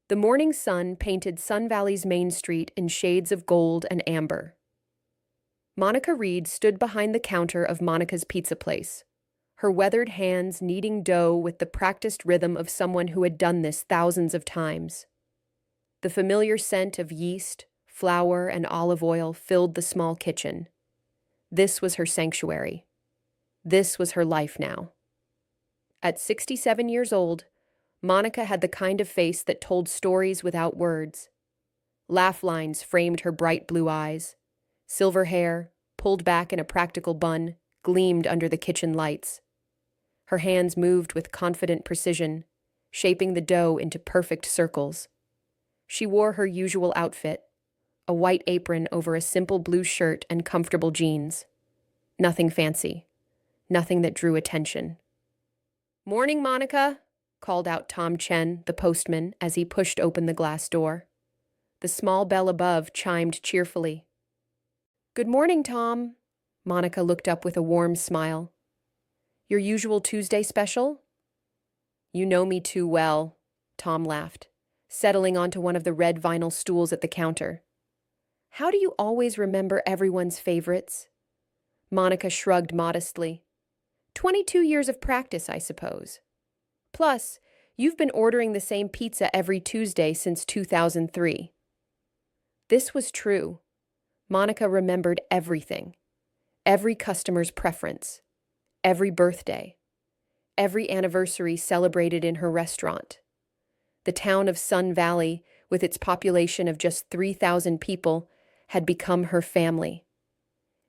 The morning sun painted Sun Valley's main street in shades of gold and amber. Monica Reed stood behind the counter of Monica's Pizza Place, her weathered hands kneading dough with the practiced rhythm of someone who had done this thousands of times. The familiar scent of yeast, flour, and olive oil filled the small kitchen. This was her sanctuary. This was her life now. At 67 years old, Monica had the kind of face that told stories without words. Laugh lines framed her bright blue eyes. Silver hair, pulled back in a practical bun, gleamed under the kitchen lights. Her hands moved with confident precision, shaping the dough into perfect circles. She wore her usual outfit, a white apron over a simple blue shirt and comfortable jeans. Nothing fancy, nothing that drew attention. "Morning, Monica," called out Tom Chen, the postman, as he pushed open the glass door. The small bell above chimed cheerfully. "Good morning, Tom." Monica looked up with a warm smile. "Your usual Tuesday special?" "You know me too well," Tom laughed, settling onto one of the red vinyl stools at the counter. "How do you always remember everyone's favorites?" Monica shrugged modestly. 22 years of practice, I suppose. Plus, you've been ordering the same pizza every Tuesday since 2003. This was true. Monica remembered everything. Every customer's preference. Every birthday. Every anniversary celebrated in her restaurant. The town of Sun Valley, with its population of just 3,000 people, had become her family.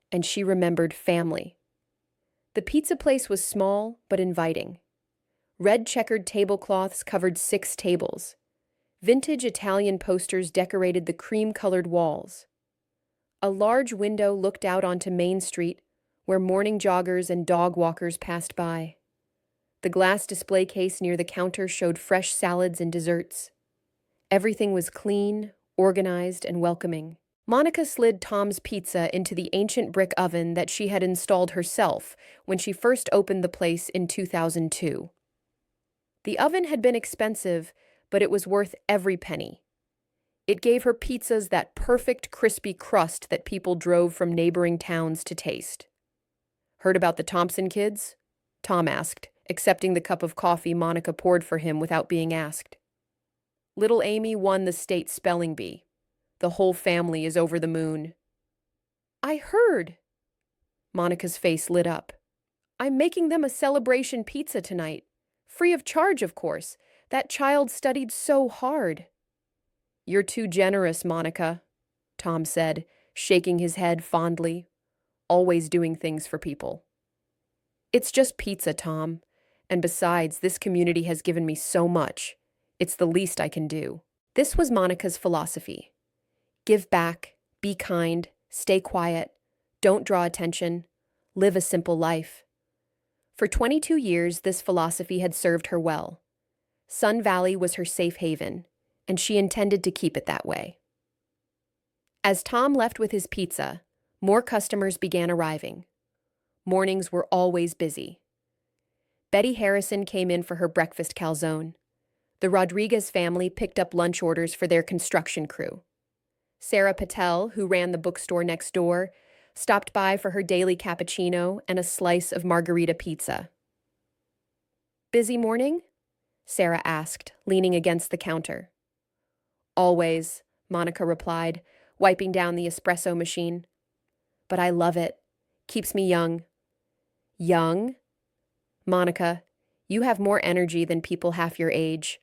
And she remembered family. The pizza place was small but inviting. Red checkered tablecloths covered 6 tables. Vintage Italian posters decorated the cream-colored walls. A large window looked out onto Main Street, where morning joggers and dog walkers passed by. The glass display case near the counter showed fresh salads and desserts. Everything was clean, organized, and welcoming. Monica slid Tom's Pizza into the ancient brick oven that she had installed herself when she first opened the place in 2002. The oven had been expensive, but it was worth every penny. It gave her pizzas that perfect crispy crust that people drove from neighboring towns to taste. "Heard about the Thompson kids?" Tom asked, accepting the cup of coffee Monica poured for him without being asked. "Little Amy won the state spelling bee. The whole family is over the moon." "I heard." Monica's face lit up. "I'm making them a celebration pizza tonight. Free of charge, of course. That child studied so hard." "You're too generous, Monica," Tom said, shaking his head fondly. "Always doing things for people." "It's just pizza, Tom. And besides, this community has given me so much. It's the least I can do." This was Monica's philosophy. Give back, be kind, stay quiet, don't draw attention, live a simple life. For 22 years, this philosophy had served her well. Sun Valley was her safe haven, and she intended to keep it that way. As Tom left with his pizza, more customers began arriving. Mornings were always busy. Betty Harrison came in for her breakfast calzone. The Rodriguez family picked up lunch orders for their construction crew. Sarah Patel, who ran the bookstore next door, stopped by for her daily cappuccino and a slice of margarita pizza. "Busy morning?" Sarah asked, leaning against the counter. "Always," Monica replied, wiping down the espresso machine. "But I love it. Keeps me young." "Young?" "Monica, you have more energy than people half your age.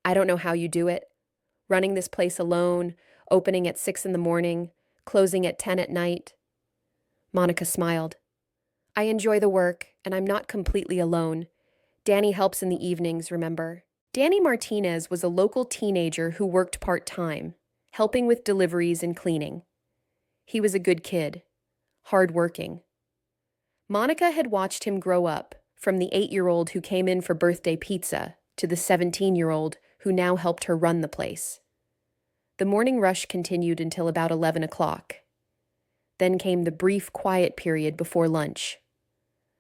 I don't know how you do it. Running this place alone, opening at 6 in the morning, closing at 10 at night." Monica smiled. "I enjoy the work, and I'm not completely alone. Danny helps in the evenings, remember?" Danny Martinez was a local teenager who worked part-time, helping with deliveries and cleaning. He was a good kid, hard-working. Monica had watched him grow up, from the 8-year-old who came in for birthday pizza to the 17-year-old who now helped her run the place. The morning rush continued until about 11 o'clock. Then came the brief quiet period before lunch.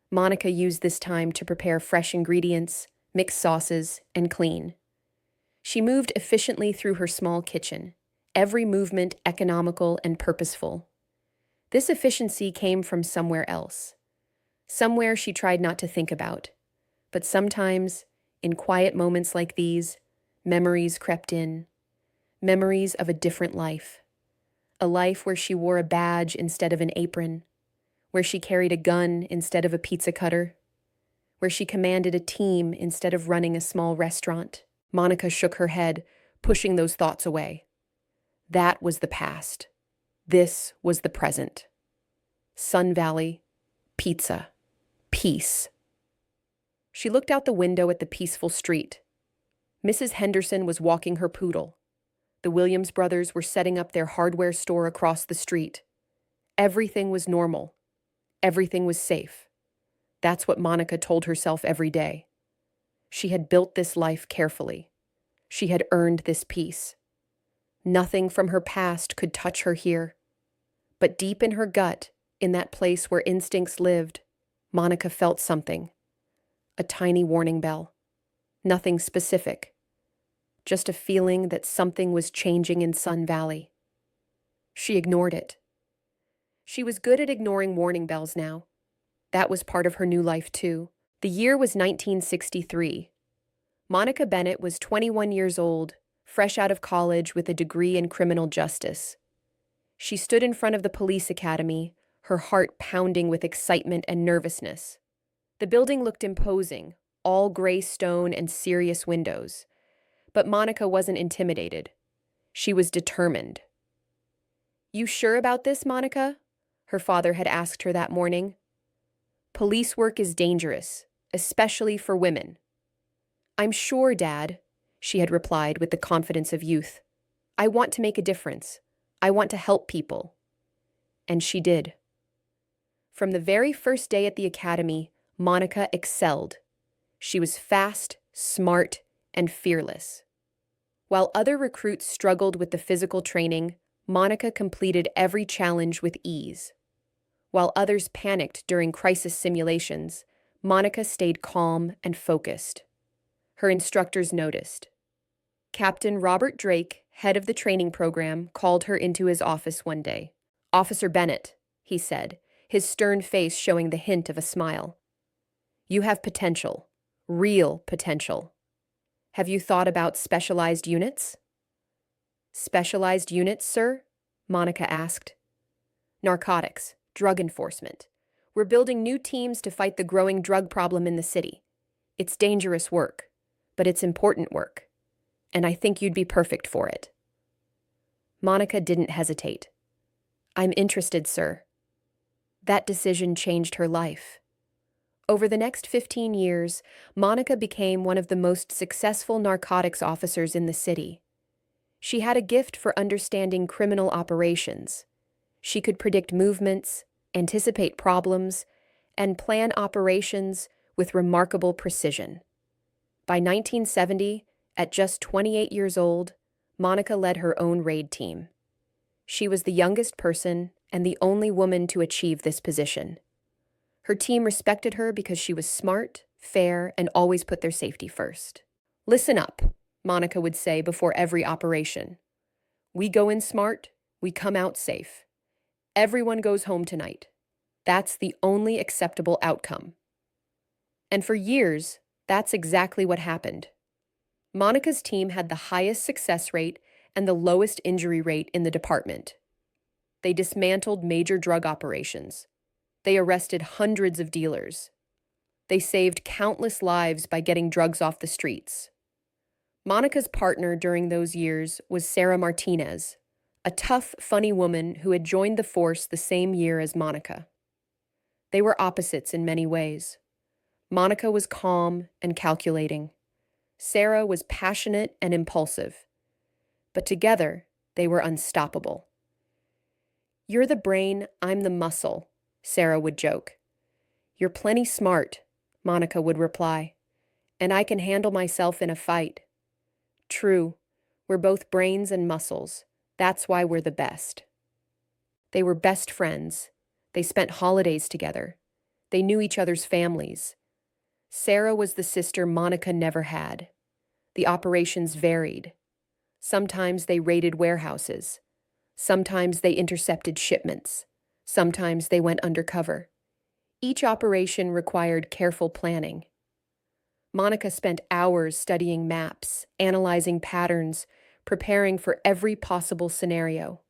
Monica used this time to prepare fresh ingredients, mix sauces, and clean. She moved efficiently through her small kitchen, every movement economical and purposeful. This efficiency came from somewhere else, somewhere she tried not to think about. But sometimes, in quiet moments like these, memories crept in, memories of a different life. A life where she wore a badge instead of an apron, where she carried a gun instead of a pizza cutter, where she commanded a team instead of running a small restaurant. Monica shook her head, pushing those thoughts away. That was the past. This was the present. Sun Valley, pizza, peace. She looked out the window at the peaceful street. Mrs. Henderson was walking her poodle. The Williams brothers were setting up their hardware store across the street. Everything was normal. Everything was safe. That's what Monica told herself every day. She had built this life carefully. She had earned this peace. Nothing from her past could touch her here. But deep in her gut, in that place where instincts lived, Monica felt something. A tiny warning bell. Nothing specific. Just a feeling that something was changing in Sun Valley. She ignored it. She was good at ignoring warning bells now. That was part of her new life, too. The year was 1963. Monica Bennett was 21 years old, fresh out of college with a degree in criminal justice. She stood in front of the police academy, her heart pounding with excitement and nervousness. The building looked imposing, all gray stone and serious windows. But Monica wasn't intimidated. She was determined. "You sure about this, Monica?" her father had asked her that morning. "Police work is dangerous, especially for women." "I'm sure, Dad," she had replied with the confidence of youth. "I want to make a difference. I want to help people." And she did. From the very first day at the academy, Monica excelled. She was fast, smart, and fearless. While other recruits struggled with the physical training, Monica completed every challenge with ease. While others panicked during crisis simulations, Monica stayed calm and focused. Her instructors noticed. Captain Robert Drake, head of the training program, called her into his office one day. "Officer Bennett," he said, his stern face showing the hint of a smile. "You have potential, real potential. Have you thought about specialized units?" "Specialized units, sir?" Monica asked. "Narcotics, drug enforcement. We're building new teams to fight the growing drug problem in the city. It's dangerous work, but it's important work, and I think you'd be perfect for it." Monica didn't hesitate. "I'm interested, sir." That decision changed her life. Over the next 15 years, Monica became one of the most successful narcotics officers in the city. She had a gift for understanding criminal operations. She could predict movements, anticipate problems, and plan operations with remarkable precision. By 1970, at just 28 years old, Monica led her own raid team. She was the youngest person and the only woman to achieve this position. Her team respected her because she was smart, fair, and always put their safety first. "Listen up," Monica would say before every operation. "We go in smart, we come out safe. Everyone goes home tonight. That's the only acceptable outcome." And for years, that's exactly what happened. Monica's team had the highest success rate and the lowest injury rate in the department. They dismantled major drug operations. They arrested hundreds of dealers. They saved countless lives by getting drugs off the streets. Monica's partner during those years was Sarah Martinez, a tough, funny woman who had joined the force the same year as Monica. They were opposites in many ways. Monica was calm and calculating. Sarah was passionate and impulsive. But together, they were unstoppable. "You're the brain, I'm the muscle," Sarah would joke. "You're plenty smart," Monica would reply, "and I can handle myself in a fight." True, we're both brains and muscles. That's why we're the best. They were best friends. They spent holidays together. They knew each other's families. Sarah was the sister Monica never had. The operations varied. Sometimes they raided warehouses. Sometimes they intercepted shipments. Sometimes they went undercover. Each operation required careful planning. Monica spent hours studying maps, analyzing patterns, preparing for every possible scenario.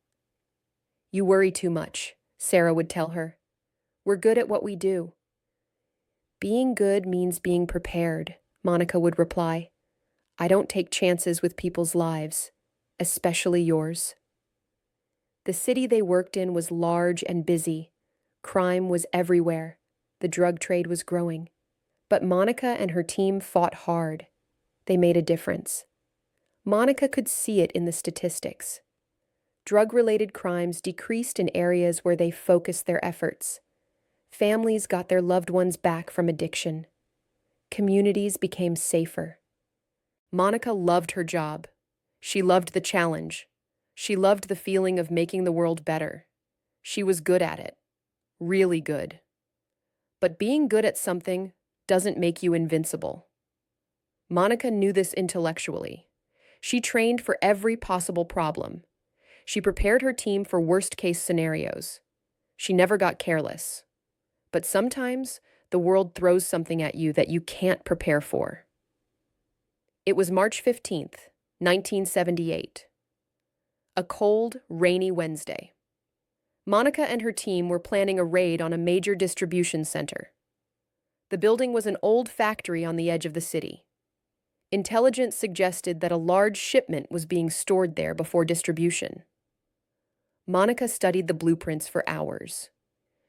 "You worry too much," Sarah would tell her. "We're good at what we do." "Being good means being prepared," Monica would reply. "I don't take chances with people's lives, especially yours." The city they worked in was large and busy. Crime was everywhere. The drug trade was growing. But Monica and her team fought hard. They made a difference. Monica could see it in the statistics. Drug-related crimes decreased in areas where they focused their efforts. Families got their loved ones back from addiction. Communities became safer. Monica loved her job. She loved the challenge. She loved the feeling of making the world better. She was good at it. Really good. But being good at something doesn't make you invincible. Monica knew this intellectually. She trained for every possible problem. She prepared her team for worst-case scenarios. She never got careless. But sometimes the world throws something at you that you can't prepare for. It was March 15th, 1978. A cold, rainy Wednesday. Monica and her team were planning a raid on a major distribution center. The building was an old factory on the edge of the city. Intelligence suggested that a large shipment was being stored there before distribution. Monica studied the blueprints for hours.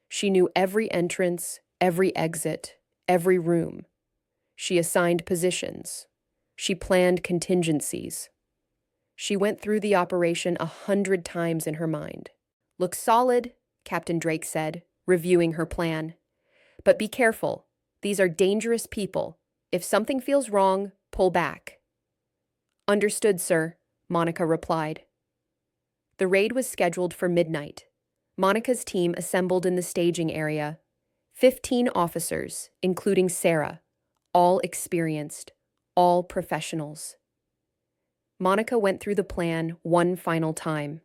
She knew every entrance, every exit, every room. She assigned positions. She planned contingencies. She went through the operation 100 times in her mind. "Looks solid," Captain Drake said, reviewing her plan. "But be careful. These are dangerous people. If something feels wrong, pull back." "Understood, sir," Monica replied. The raid was scheduled for midnight. Monica's team assembled in the staging area. 15 officers, including Sarah, all experienced, all professionals. Monica went through the plan one final time.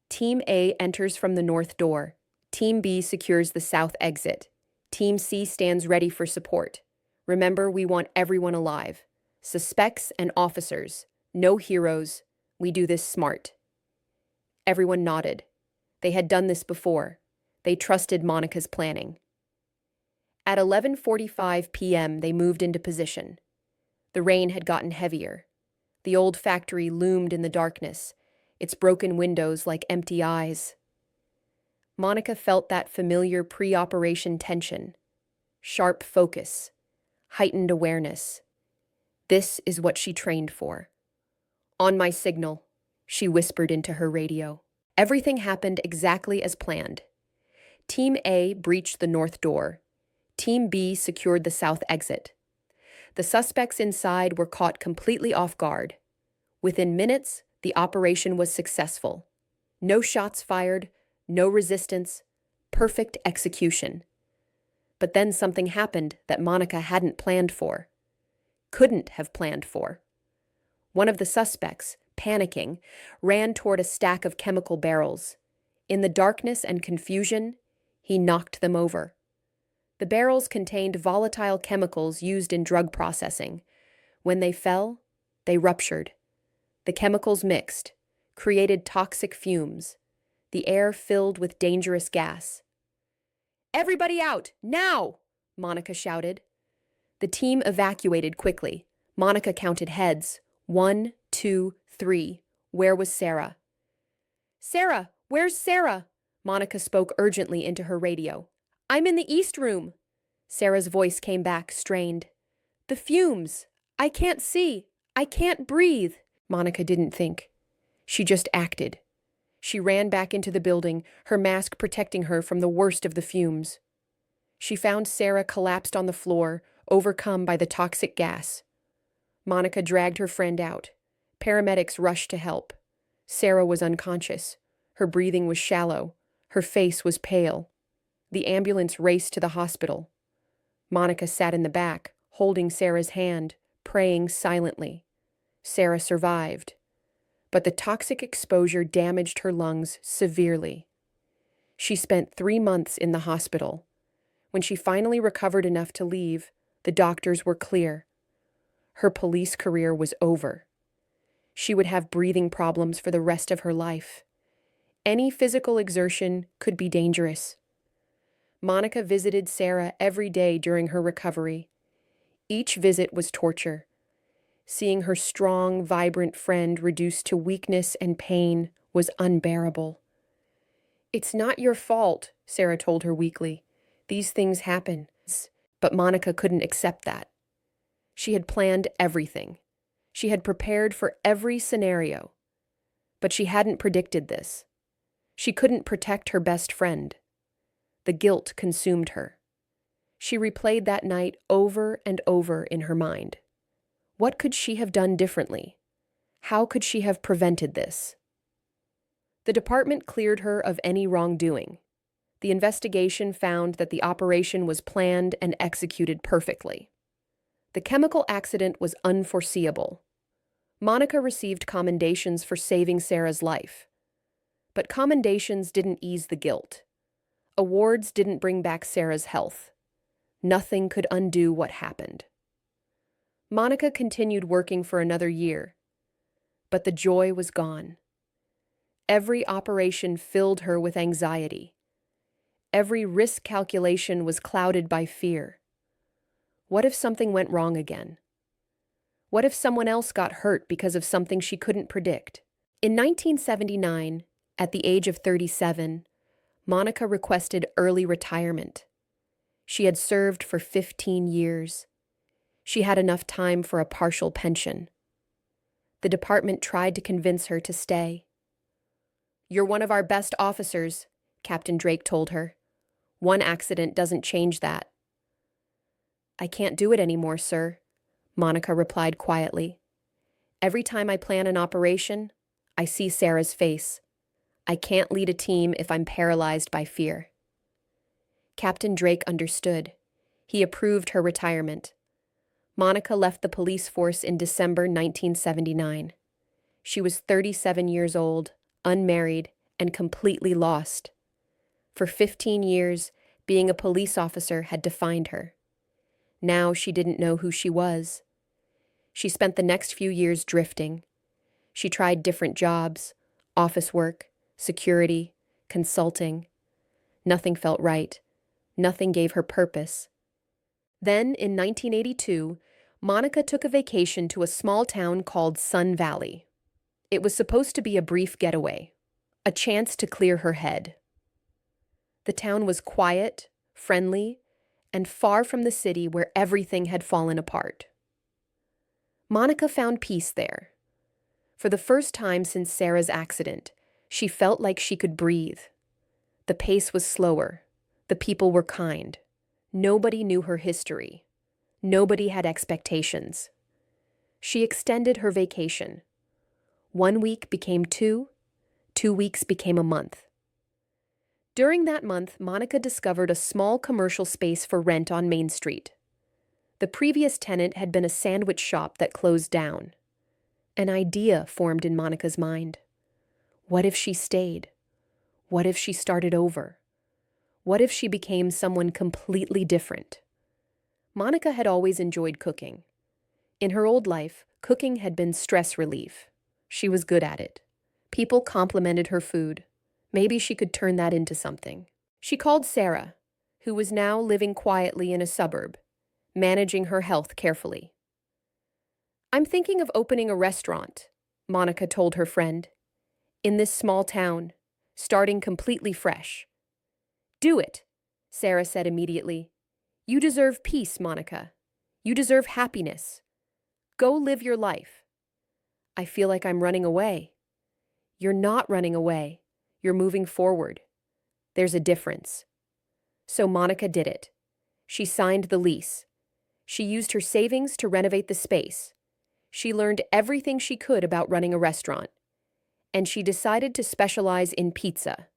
Team A enters from the north door. Team B secures the south exit. Team C stands ready for support. Remember, we want everyone alive. Suspects and officers. No heroes. We do this smart. Everyone nodded. They had done this before. They trusted Monica's planning. At 11:45 p.m., they moved into position. The rain had gotten heavier. The old factory loomed in the darkness, its broken windows like empty eyes. Monica felt that familiar pre-operation tension, sharp focus, heightened awareness. This is what she trained for. "On my signal," she whispered into her radio. Everything happened exactly as planned. Team A breached the north door. Team B secured the south exit. The suspects inside were caught completely off guard. Within minutes, the operation was successful. No shots fired, no resistance, perfect execution. But then something happened that Monica hadn't planned for. Couldn't have planned for. One of the suspects, panicking, ran toward a stack of chemical barrels. In the darkness and confusion, he knocked them over. The barrels contained volatile chemicals used in drug processing. When they fell, they ruptured. The chemicals mixed, created toxic fumes. The air filled with dangerous gas. "Everybody out, now!" Monica shouted. The team evacuated quickly. Monica counted heads. 1, 2, 3. Where was Sarah? "Sarah, where's Sarah?" Monica spoke urgently into her radio. "I'm in the East Room." Sarah's voice came back, strained. "The fumes. I can't see. I can't breathe." Monica didn't think. She just acted. She ran back into the building, her mask protecting her from the worst of the fumes. She found Sarah collapsed on the floor, overcome by the toxic gas. Monica dragged her friend out. Paramedics rushed to help. Sarah was unconscious. Her breathing was shallow. Her face was pale. The ambulance raced to the hospital. Monica sat in the back, holding Sarah's hand, praying silently. Sarah survived, but the toxic exposure damaged her lungs severely. She spent 3 months in the hospital. When she finally recovered enough to leave, the doctors were clear. Her police career was over. She would have breathing problems for the rest of her life. Any physical exertion could be dangerous. Monica visited Sarah every day during her recovery. Each visit was torture. Seeing her strong, vibrant friend reduced to weakness and pain was unbearable. "It's not your fault," Sarah told her weakly. "These things happen." But Monica couldn't accept that. She had planned everything. She had prepared for every scenario. But she hadn't predicted this. She couldn't protect her best friend. The guilt consumed her. She replayed that night over and over in her mind. What could she have done differently? How could she have prevented this? The department cleared her of any wrongdoing. The investigation found that the operation was planned and executed perfectly. The chemical accident was unforeseeable. Monica received commendations for saving Sarah's life. But commendations didn't ease the guilt. Awards didn't bring back Sarah's health. Nothing could undo what happened. Monica continued working for another year, but the joy was gone. Every operation filled her with anxiety. Every risk calculation was clouded by fear. What if something went wrong again? What if someone else got hurt because of something she couldn't predict? In 1979, at the age of 37, Monica requested early retirement. She had served for 15 years. She had enough time for a partial pension. The department tried to convince her to stay. "You're one of our best officers," Captain Drake told her. "One accident doesn't change that." "I can't do it anymore, sir," Monica replied quietly. "Every time I plan an operation, I see Sarah's face. I can't lead a team if I'm paralyzed by fear." Captain Drake understood. He approved her retirement. Monica left the police force in December 1979. She was 37 years old, unmarried, and completely lost. For 15 years, being a police officer had defined her. Now she didn't know who she was. She spent the next few years drifting. She tried different jobs, office work, security, consulting. Nothing felt right. Nothing gave her purpose. Then, in 1982, Monica took a vacation to a small town called Sun Valley. It was supposed to be a brief getaway, a chance to clear her head. The town was quiet, friendly, and far from the city where everything had fallen apart. Monica found peace there. For the first time since Sarah's accident, she felt like she could breathe. The pace was slower. The people were kind. Nobody knew her history. Nobody had expectations. She extended her vacation. 1 week became 2. 2 weeks became a month. During that month, Monica discovered a small commercial space for rent on Main Street. The previous tenant had been a sandwich shop that closed down. An idea formed in Monica's mind. What if she stayed? What if she started over? What if she became someone completely different? Monica had always enjoyed cooking. In her old life, cooking had been stress relief. She was good at it. People complimented her food. Maybe she could turn that into something. She called Sarah, who was now living quietly in a suburb, managing her health carefully. "I'm thinking of opening a restaurant," Monica told her friend, "in this small town, starting completely fresh." "Do it," Sarah said immediately. "You deserve peace, Monica. You deserve happiness. Go live your life." "I feel like I'm running away." "You're not running away. You're moving forward. There's a difference." So Monica did it. She signed the lease. She used her savings to renovate the space. She learned everything she could about running a restaurant. And she decided to specialize in pizza.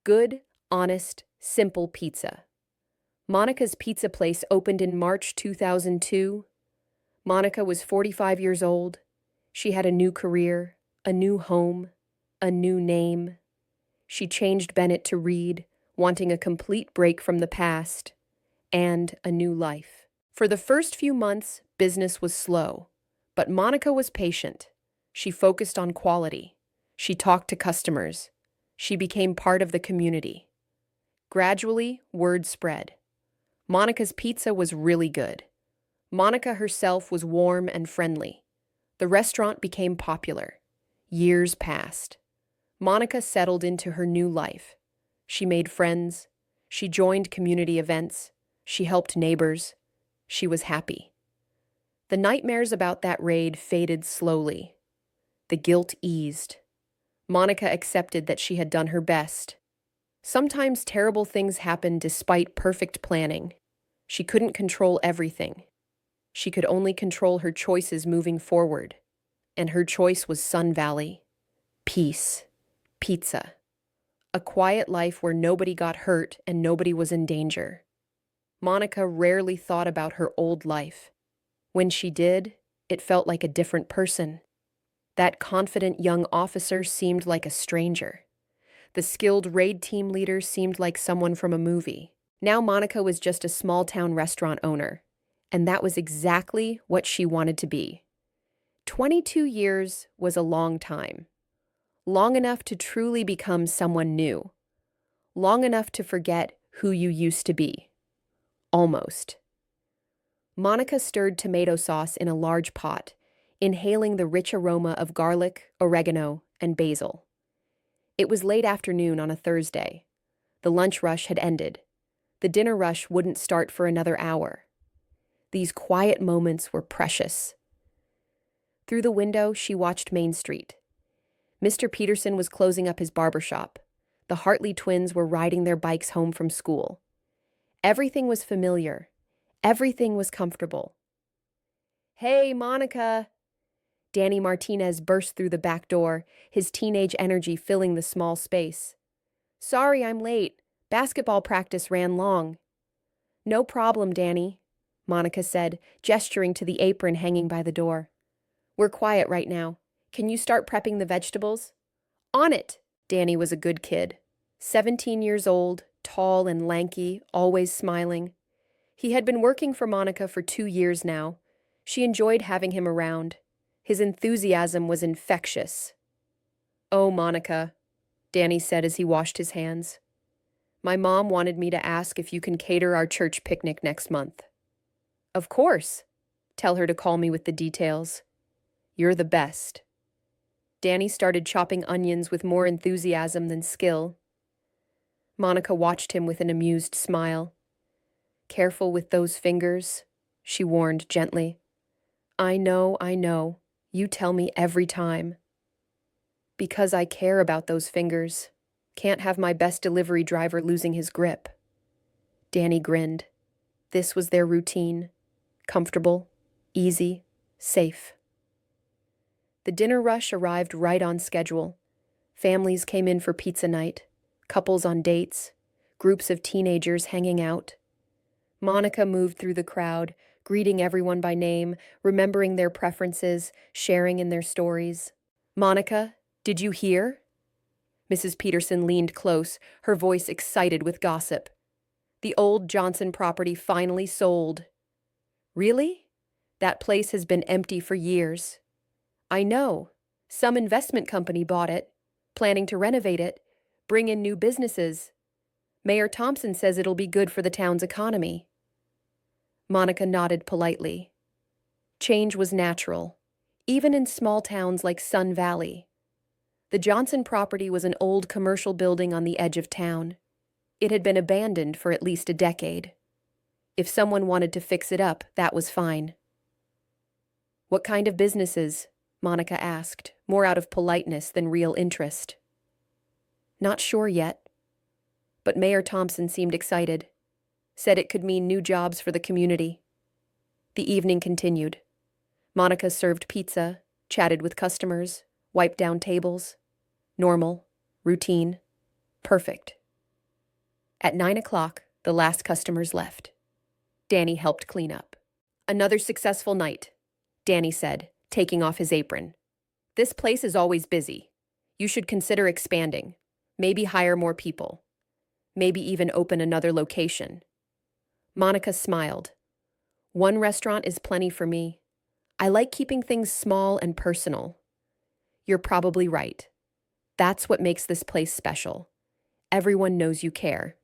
Good, honest, simple pizza. Monica's Pizza Place opened in March 2002. Monica was 45 years old. She had a new career, a new home, a new name. She changed Bennett to Reed, wanting a complete break from the past and a new life. For the first few months, business was slow, but Monica was patient. She focused on quality. She talked to customers. She became part of the community. Gradually, word spread. Monica's pizza was really good. Monica herself was warm and friendly. The restaurant became popular. Years passed. Monica settled into her new life. She made friends. She joined community events. She helped neighbors. She was happy. The nightmares about that raid faded slowly. The guilt eased. Monica accepted that she had done her best. Sometimes terrible things happened despite perfect planning. She couldn't control everything. She could only control her choices moving forward. And her choice was Sun Valley. Peace. Pizza. A quiet life where nobody got hurt and nobody was in danger. Monica rarely thought about her old life. When she did, it felt like a different person. That confident young officer seemed like a stranger. The skilled raid team leader seemed like someone from a movie. Now Monica was just a small-town restaurant owner, and that was exactly what she wanted to be. 22 years was a long time. Long enough to truly become someone new. Long enough to forget who you used to be. Almost. Monica stirred tomato sauce in a large pot, inhaling the rich aroma of garlic, oregano, and basil. It was late afternoon on a Thursday. The lunch rush had ended. The dinner rush wouldn't start for another hour. These quiet moments were precious. Through the window, she watched Main Street. Mr. Peterson was closing up his barber shop. The Hartley twins were riding their bikes home from school. Everything was familiar. Everything was comfortable. "Hey, Monica!" Danny Martinez burst through the back door, his teenage energy filling the small space. "Sorry I'm late. Basketball practice ran long." "No problem, Danny," Monica said, gesturing to the apron hanging by the door. "We're quiet right now. Can you start prepping the vegetables?" "On it!" Danny was a good kid. 17 years old, tall and lanky, always smiling. He had been working for Monica for 2 years now. She enjoyed having him around. His enthusiasm was infectious. "Oh, Monica," Danny said as he washed his hands. "My mom wanted me to ask if you can cater our church picnic next month." "Of course. Tell her to call me with the details. You're the best." Danny started chopping onions with more enthusiasm than skill. Monica watched him with an amused smile. "Careful with those fingers," she warned gently. I know. You tell me every time." "Because I care about those fingers. Can't have my best delivery driver losing his grip." Danny grinned. This was their routine. Comfortable, easy, safe. The dinner rush arrived right on schedule. Families came in for pizza night, couples on dates, groups of teenagers hanging out. Monica moved through the crowd, greeting everyone by name, remembering their preferences, sharing in their stories. "Monica, did you hear?" Mrs. Peterson leaned close, her voice excited with gossip. "The old Johnson property finally sold." "Really? That place has been empty for years." "I know. Some investment company bought it, planning to renovate it, bring in new businesses. Mayor Thompson says it'll be good for the town's economy." Monica nodded politely. Change was natural, even in small towns like Sun Valley. The Johnson property was an old commercial building on the edge of town. It had been abandoned for at least a decade. If someone wanted to fix it up, that was fine. "What kind of businesses?" Monica asked, more out of politeness than real interest. "Not sure yet." But Mayor Thompson seemed excited. Said it could mean new jobs for the community. The evening continued. Monica served pizza, chatted with customers, wiped down tables. Normal, routine, perfect. At 9 o'clock, the last customers left. Danny helped clean up. Another successful night. Danny said, taking off his apron. This place is always busy. You should consider expanding. Maybe hire more people. Maybe even open another location. Monica smiled. One restaurant is plenty for me. I like keeping things small and personal. You're probably right. That's what makes this place special. Everyone knows you care.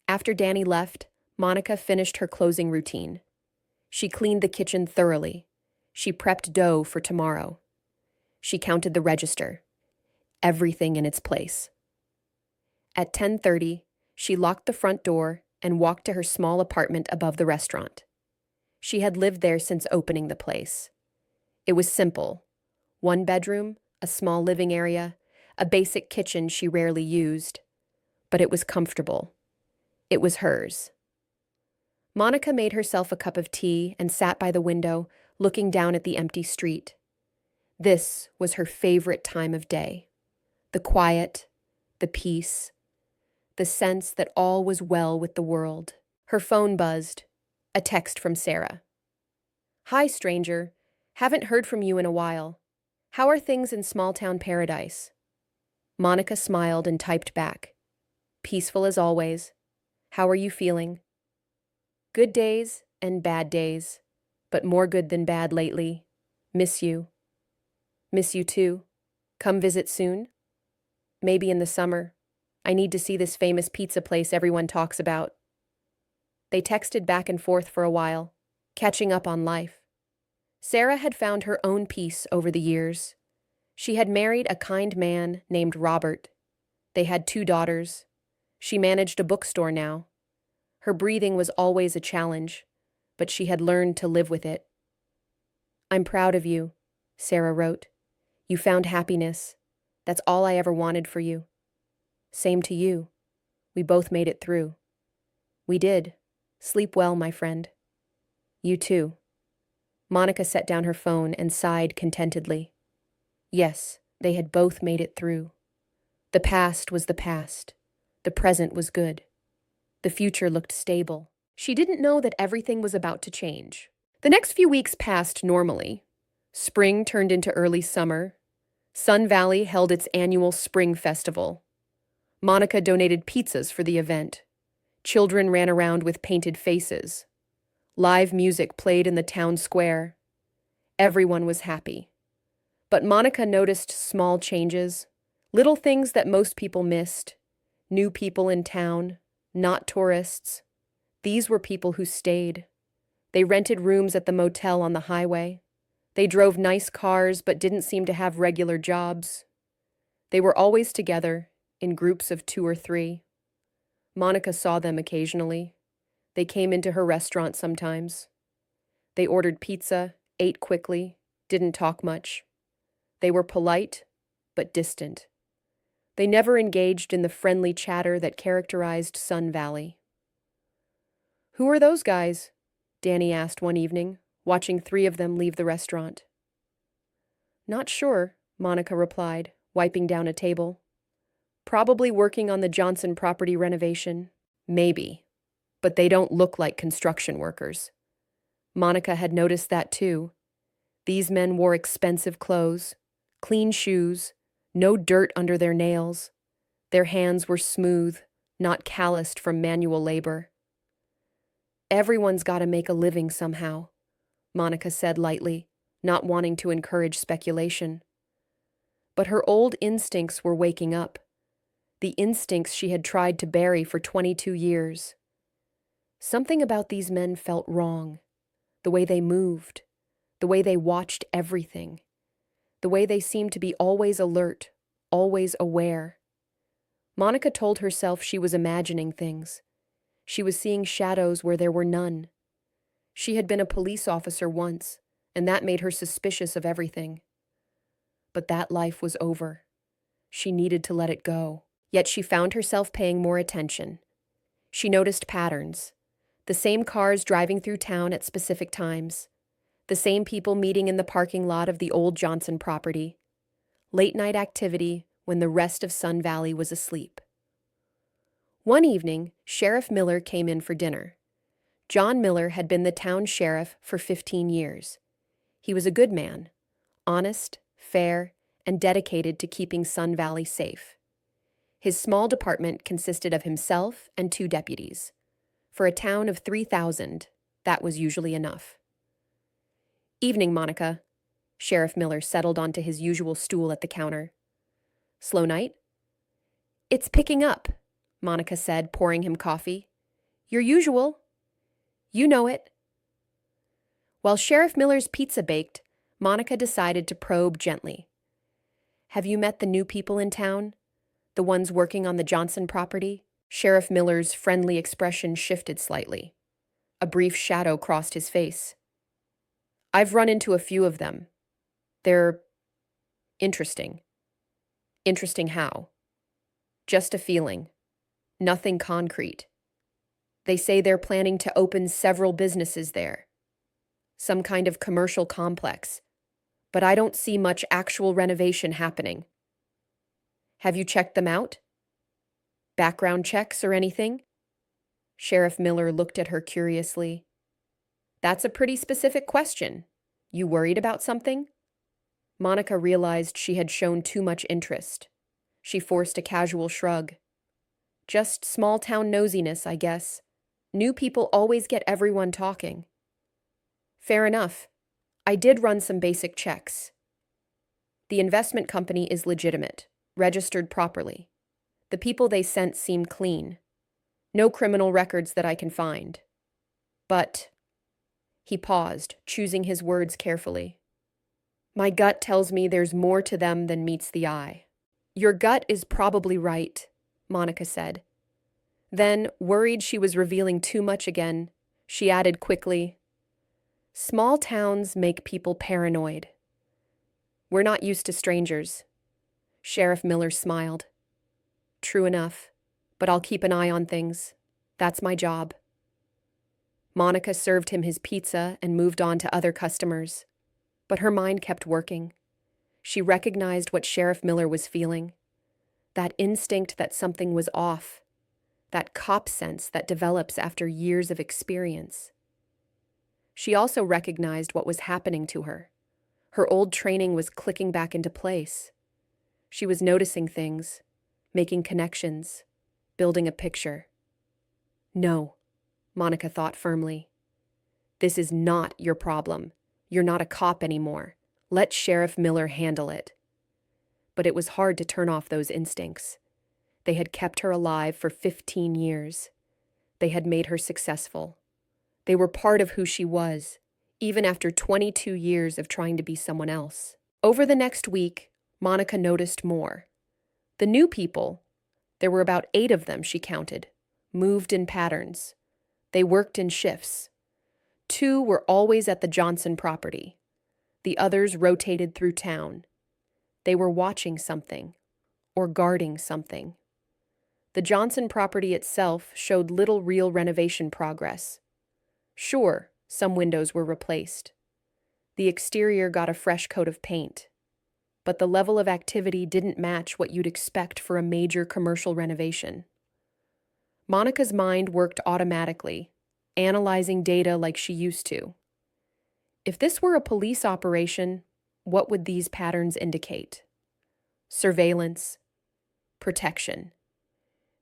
After Danny left, Monica finished her closing routine. She cleaned the kitchen thoroughly. She prepped dough for tomorrow. She counted the register. Everything in its place. At 10:30, she locked the front door and walked to her small apartment above the restaurant. She had lived there since opening the place. It was simple. One bedroom, a small living area, a basic kitchen she rarely used. But it was comfortable. It was hers. Monica made herself a cup of tea and sat by the window, looking down at the empty street. This was her favorite time of day. The quiet, the peace, the sense that all was well with the world. Her phone buzzed. A text from Sarah. Hi, stranger. Haven't heard from you in a while. How are things in small-town paradise? Monica smiled and typed back. Peaceful as always. How are you feeling? Good days and bad days, but more good than bad lately. Miss you. Miss you too. Come visit soon? Maybe in the summer. I need to see this famous pizza place everyone talks about. They texted back and forth for a while, catching up on life. Sarah had found her own peace over the years. She had married a kind man named Robert. They had 2 daughters. She managed a bookstore now. Her breathing was always a challenge, but she had learned to live with it. I'm proud of you, Sarah wrote. You found happiness. That's all I ever wanted for you. Same to you. We both made it through. We did. Sleep well, my friend. You too. Monica set down her phone and sighed contentedly. Yes, they had both made it through. The past was the past. The present was good. The future looked stable. She didn't know that everything was about to change. The next few weeks passed normally. Spring turned into early summer. Sun Valley held its annual spring festival. Monica donated pizzas for the event. Children ran around with painted faces. Live music played in the town square. Everyone was happy. But Monica noticed small changes, little things that most people missed. New people in town, not tourists. These were people who stayed. They rented rooms at the motel on the highway. They drove nice cars but didn't seem to have regular jobs. They were always together, in groups of 2 or 3. Monica saw them occasionally. They came into her restaurant sometimes. They ordered pizza, ate quickly, didn't talk much. They were polite, but distant. They never engaged in the friendly chatter that characterized Sun Valley. Who are those guys? Danny asked one evening, watching 3 of them leave the restaurant. Not sure, Monica replied, wiping down a table. Probably working on the Johnson property renovation. Maybe. But they don't look like construction workers. Monica had noticed that too. These men wore expensive clothes, clean shoes, no dirt under their nails. Their hands were smooth, not calloused from manual labor. Everyone's got to make a living somehow, Monica said lightly, not wanting to encourage speculation. But her old instincts were waking up. The instincts she had tried to bury for 22 years. Something about these men felt wrong. The way they moved, the way they watched everything, the way they seemed to be always alert, always aware. Monica told herself she was imagining things. She was seeing shadows where there were none. She had been a police officer once, and that made her suspicious of everything. But that life was over. She needed to let it go. Yet she found herself paying more attention. She noticed patterns. The same cars driving through town at specific times. The same people meeting in the parking lot of the old Johnson property. Late-night activity when the rest of Sun Valley was asleep. One evening, Sheriff Miller came in for dinner. John Miller had been the town sheriff for 15 years. He was a good man, honest, fair, and dedicated to keeping Sun Valley safe. His small department consisted of himself and 2 deputies. For a town of 3,000, that was usually enough. "Evening, Monica." Sheriff Miller settled onto his usual stool at the counter. "Slow night?" "It's picking up," Monica said, pouring him coffee. "Your usual. You know it." While Sheriff Miller's pizza baked, Monica decided to probe gently. "Have you met the new people in town? The ones working on the Johnson property?" Sheriff Miller's friendly expression shifted slightly. A brief shadow crossed his face. "I've run into a few of them. They're interesting." "Interesting how?" "Just a feeling. Nothing concrete. They say they're planning to open several businesses there. Some kind of commercial complex. But I don't see much actual renovation happening." "Have you checked them out? Background checks or anything?" Sheriff Miller looked at her curiously. "That's a pretty specific question. You worried about something?" Monica realized she had shown too much interest. She forced a casual shrug. "Just small-town nosiness, I guess. New people always get everyone talking." "Fair enough. I did run some basic checks. The investment company is legitimate, registered properly. The people they sent seem clean. No criminal records that I can find. But—" He paused, choosing his words carefully. "My gut tells me there's more to them than meets the eye." "Your gut is probably right," Monica said. Then, worried she was revealing too much again, she added quickly, "Small towns make people paranoid. We're not used to strangers." Sheriff Miller smiled. "True enough, but I'll keep an eye on things. That's my job." Monica served him his pizza and moved on to other customers. But her mind kept working. She recognized what Sheriff Miller was feeling. That instinct that something was off. That cop sense that develops after years of experience. She also recognized what was happening to her. Her old training was clicking back into place. She was noticing things, making connections, building a picture. "No," Monica thought firmly. "This is not your problem. You're not a cop anymore. Let Sheriff Miller handle it." But it was hard to turn off those instincts. They had kept her alive for 15 years. They had made her successful. They were part of who she was, even after 22 years of trying to be someone else. Over the next week, Monica noticed more. The new people, there were about 8 of them, she counted, moved in patterns. They worked in shifts. 2 were always at the Johnson property. The others rotated through town. They were watching something, or guarding something. The Johnson property itself showed little real renovation progress. Sure, some windows were replaced. The exterior got a fresh coat of paint. But the level of activity didn't match what you'd expect for a major commercial renovation. Monica's mind worked automatically, analyzing data like she used to. If this were a police operation, what would these patterns indicate? Surveillance, protection.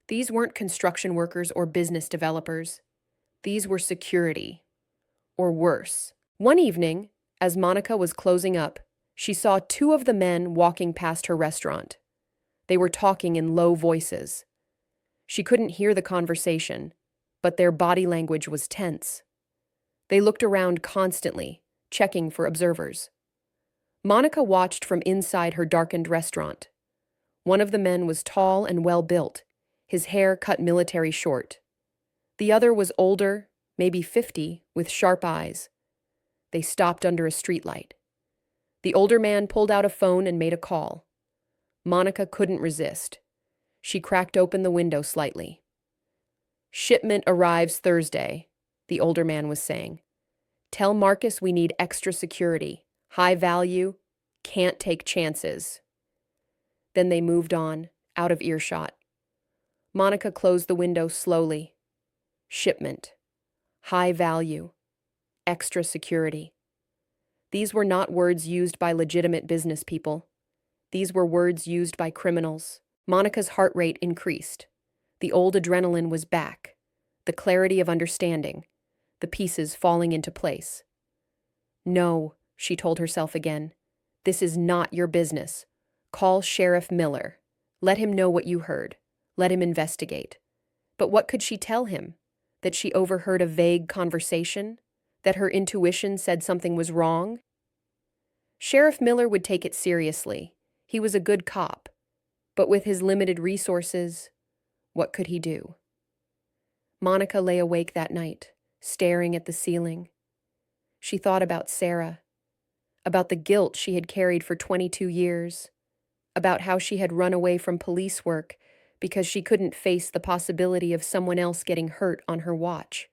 These weren't construction workers or business developers. These were security, or worse. One evening, as Monica was closing up, she saw 2 of the men walking past her restaurant. They were talking in low voices. She couldn't hear the conversation, but their body language was tense. They looked around constantly, checking for observers. Monica watched from inside her darkened restaurant. One of the men was tall and well-built, his hair cut military short. The other was older, maybe 50, with sharp eyes. They stopped under a streetlight. The older man pulled out a phone and made a call. Monica couldn't resist. She cracked open the window slightly. "Shipment arrives Thursday," the older man was saying. "Tell Marcus we need extra security. High value, can't take chances." Then they moved on, out of earshot. Monica closed the window slowly. Shipment. High value. Extra security. These were not words used by legitimate business people. These were words used by criminals. Monica's heart rate increased. The old adrenaline was back, the clarity of understanding, the pieces falling into place. No, she told herself again. This is not your business. Call Sheriff Miller. Let him know what you heard. Let him investigate. But what could she tell him? That she overheard a vague conversation? That her intuition said something was wrong? Sheriff Miller would take it seriously. He was a good cop. But with his limited resources, what could he do? Monica lay awake that night, staring at the ceiling. She thought about Sarah, about the guilt she had carried for 22 years, about how she had run away from police work because she couldn't face the possibility of someone else getting hurt on her watch.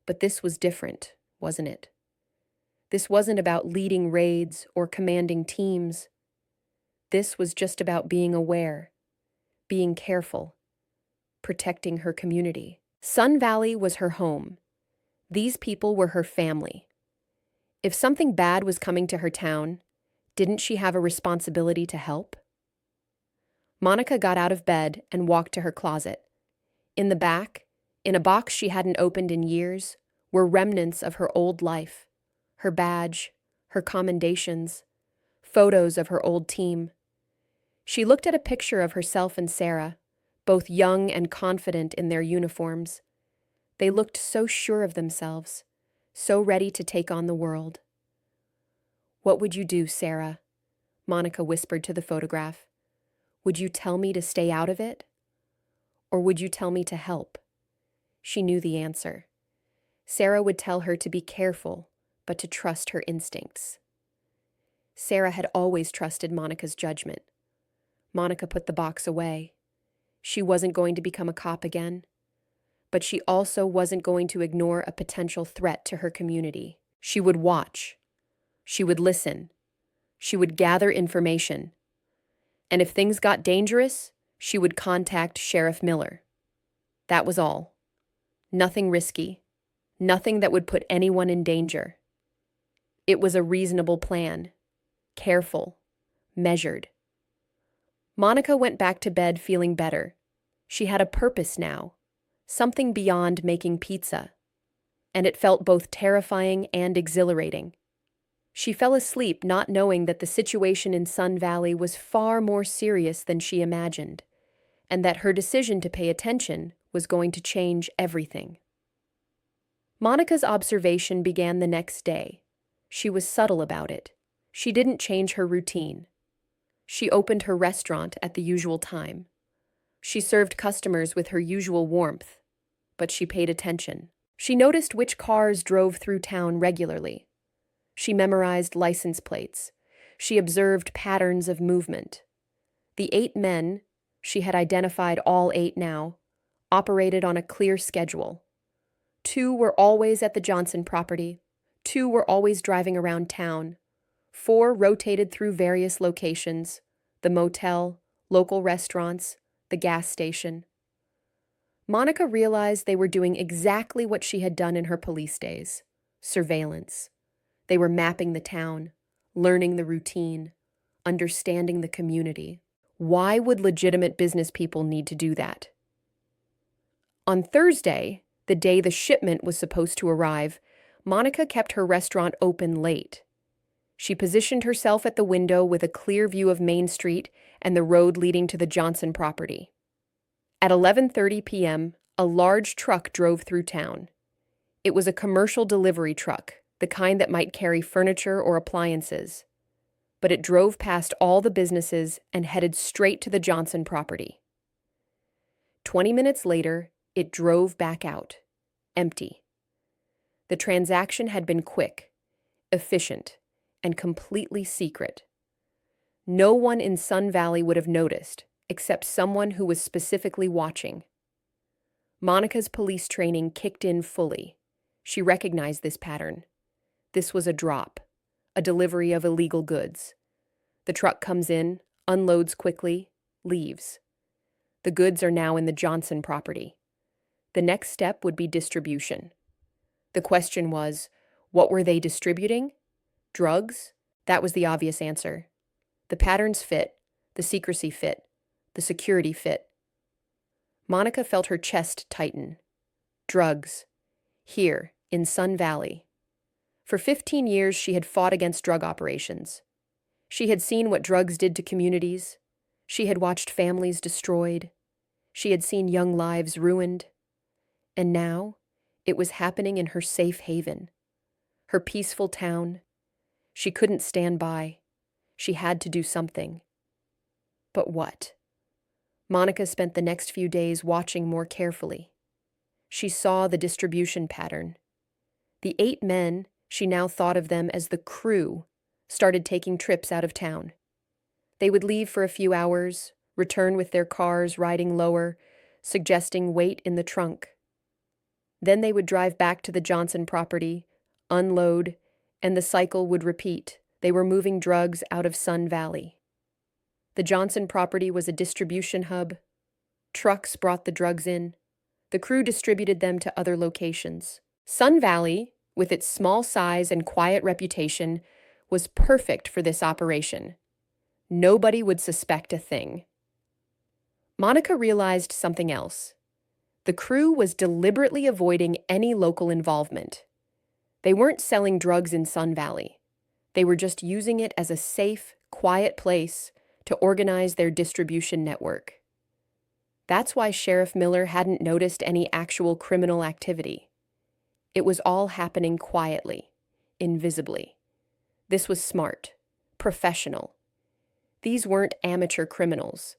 But this was different, wasn't it? This wasn't about leading raids or commanding teams. This was just about being aware, being careful, protecting her community. Sun Valley was her home. These people were her family. If something bad was coming to her town, didn't she have a responsibility to help? Monica got out of bed and walked to her closet. In the back, in a box she hadn't opened in years, were remnants of her old life, her badge, her commendations, photos of her old team. She looked at a picture of herself and Sarah, both young and confident in their uniforms. They looked so sure of themselves, so ready to take on the world. "What would you do, Sarah?" Monica whispered to the photograph. "Would you tell me to stay out of it? Or would you tell me to help?" She knew the answer. Sarah would tell her to be careful, but to trust her instincts. Sarah had always trusted Monica's judgment. Monica put the box away. She wasn't going to become a cop again, but she also wasn't going to ignore a potential threat to her community. She would watch. She would listen. She would gather information. And if things got dangerous, she would contact Sheriff Miller. That was all. Nothing risky. Nothing that would put anyone in danger. It was a reasonable plan. Careful. Measured. Monica went back to bed feeling better. She had a purpose now. Something beyond making pizza. And it felt both terrifying and exhilarating. She fell asleep not knowing that the situation in Sun Valley was far more serious than she imagined, and that her decision to pay attention was going to change everything. Monica's observation began the next day. She was subtle about it. She didn't change her routine. She opened her restaurant at the usual time. She served customers with her usual warmth, but she paid attention. She noticed which cars drove through town regularly. She memorized license plates. She observed patterns of movement. The 8 men, she had identified all 8 now, operated on a clear schedule. 2 were always at the Johnson property. 2 were always driving around town. 4 rotated through various locations, the motel, local restaurants, the gas station. Monica realized they were doing exactly what she had done in her police days: surveillance. They were mapping the town, learning the routine, understanding the community. Why would legitimate business people need to do that? On Thursday, the day the shipment was supposed to arrive, Monica kept her restaurant open late. She positioned herself at the window with a clear view of Main Street and the road leading to the Johnson property. At 11:30 p.m., a large truck drove through town. It was a commercial delivery truck, the kind that might carry furniture or appliances. But it drove past all the businesses and headed straight to the Johnson property. 20 minutes later, it drove back out, empty. The transaction had been quick, efficient, and completely secret. No one in Sun Valley would have noticed, except someone who was specifically watching. Monica's police training kicked in fully. She recognized this pattern. This was a drop, a delivery of illegal goods. The truck comes in, unloads quickly, leaves. The goods are now in the Johnson property. The next step would be distribution. The question was, what were they distributing? Drugs? That was the obvious answer. The patterns fit, the secrecy fit, the security fit. Monica felt her chest tighten. Drugs. Here, in Sun Valley. For 15 years, she had fought against drug operations. She had seen what drugs did to communities. She had watched families destroyed. She had seen young lives ruined. And now, it was happening in her safe haven, her peaceful town. She couldn't stand by. She had to do something. But what? Monica spent the next few days watching more carefully. She saw the distribution pattern. The 8 men, she now thought of them as the crew, started taking trips out of town. They would leave for a few hours, return with their cars riding lower, suggesting weight in the trunk. Then they would drive back to the Johnson property, unload, and the cycle would repeat. They were moving drugs out of Sun Valley. The Johnson property was a distribution hub. Trucks brought the drugs in. The crew distributed them to other locations. Sun Valley, with its small size and quiet reputation, was perfect for this operation. Nobody would suspect a thing. Monica realized something else. The crew was deliberately avoiding any local involvement. They weren't selling drugs in Sun Valley. They were just using it as a safe, quiet place to organize their distribution network. That's why Sheriff Miller hadn't noticed any actual criminal activity. It was all happening quietly, invisibly. This was smart, professional. These weren't amateur criminals.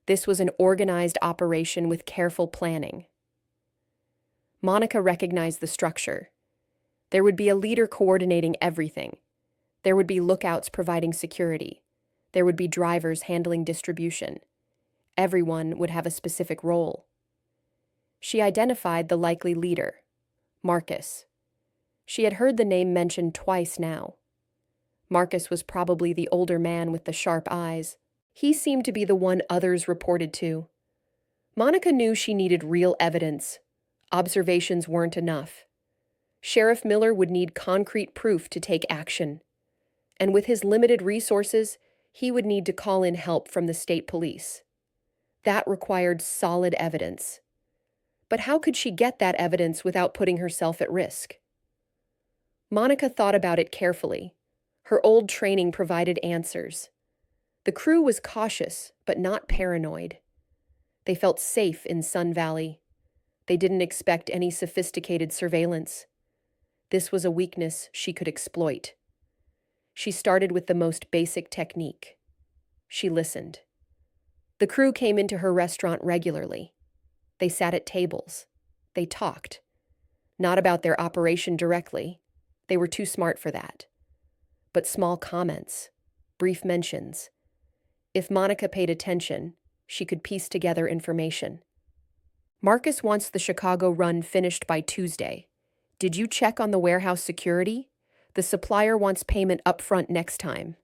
This was an organized operation with careful planning. Monica recognized the structure. There would be a leader coordinating everything. There would be lookouts providing security. There would be drivers handling distribution. Everyone would have a specific role. She identified the likely leader, Marcus. She had heard the name mentioned twice now. Marcus was probably the older man with the sharp eyes. He seemed to be the one others reported to. Monica knew she needed real evidence. Observations weren't enough. Sheriff Miller would need concrete proof to take action. And with his limited resources, he would need to call in help from the state police. That required solid evidence. But how could she get that evidence without putting herself at risk? Monica thought about it carefully. Her old training provided answers. The crew was cautious, but not paranoid. They felt safe in Sun Valley. They didn't expect any sophisticated surveillance. This was a weakness she could exploit. She started with the most basic technique. She listened. The crew came into her restaurant regularly. They sat at tables. They talked. Not about their operation directly. They were too smart for that. But small comments, brief mentions. If Monica paid attention, she could piece together information. Marcus wants the Chicago run finished by Tuesday. Did you check on the warehouse security? The supplier wants payment upfront next time.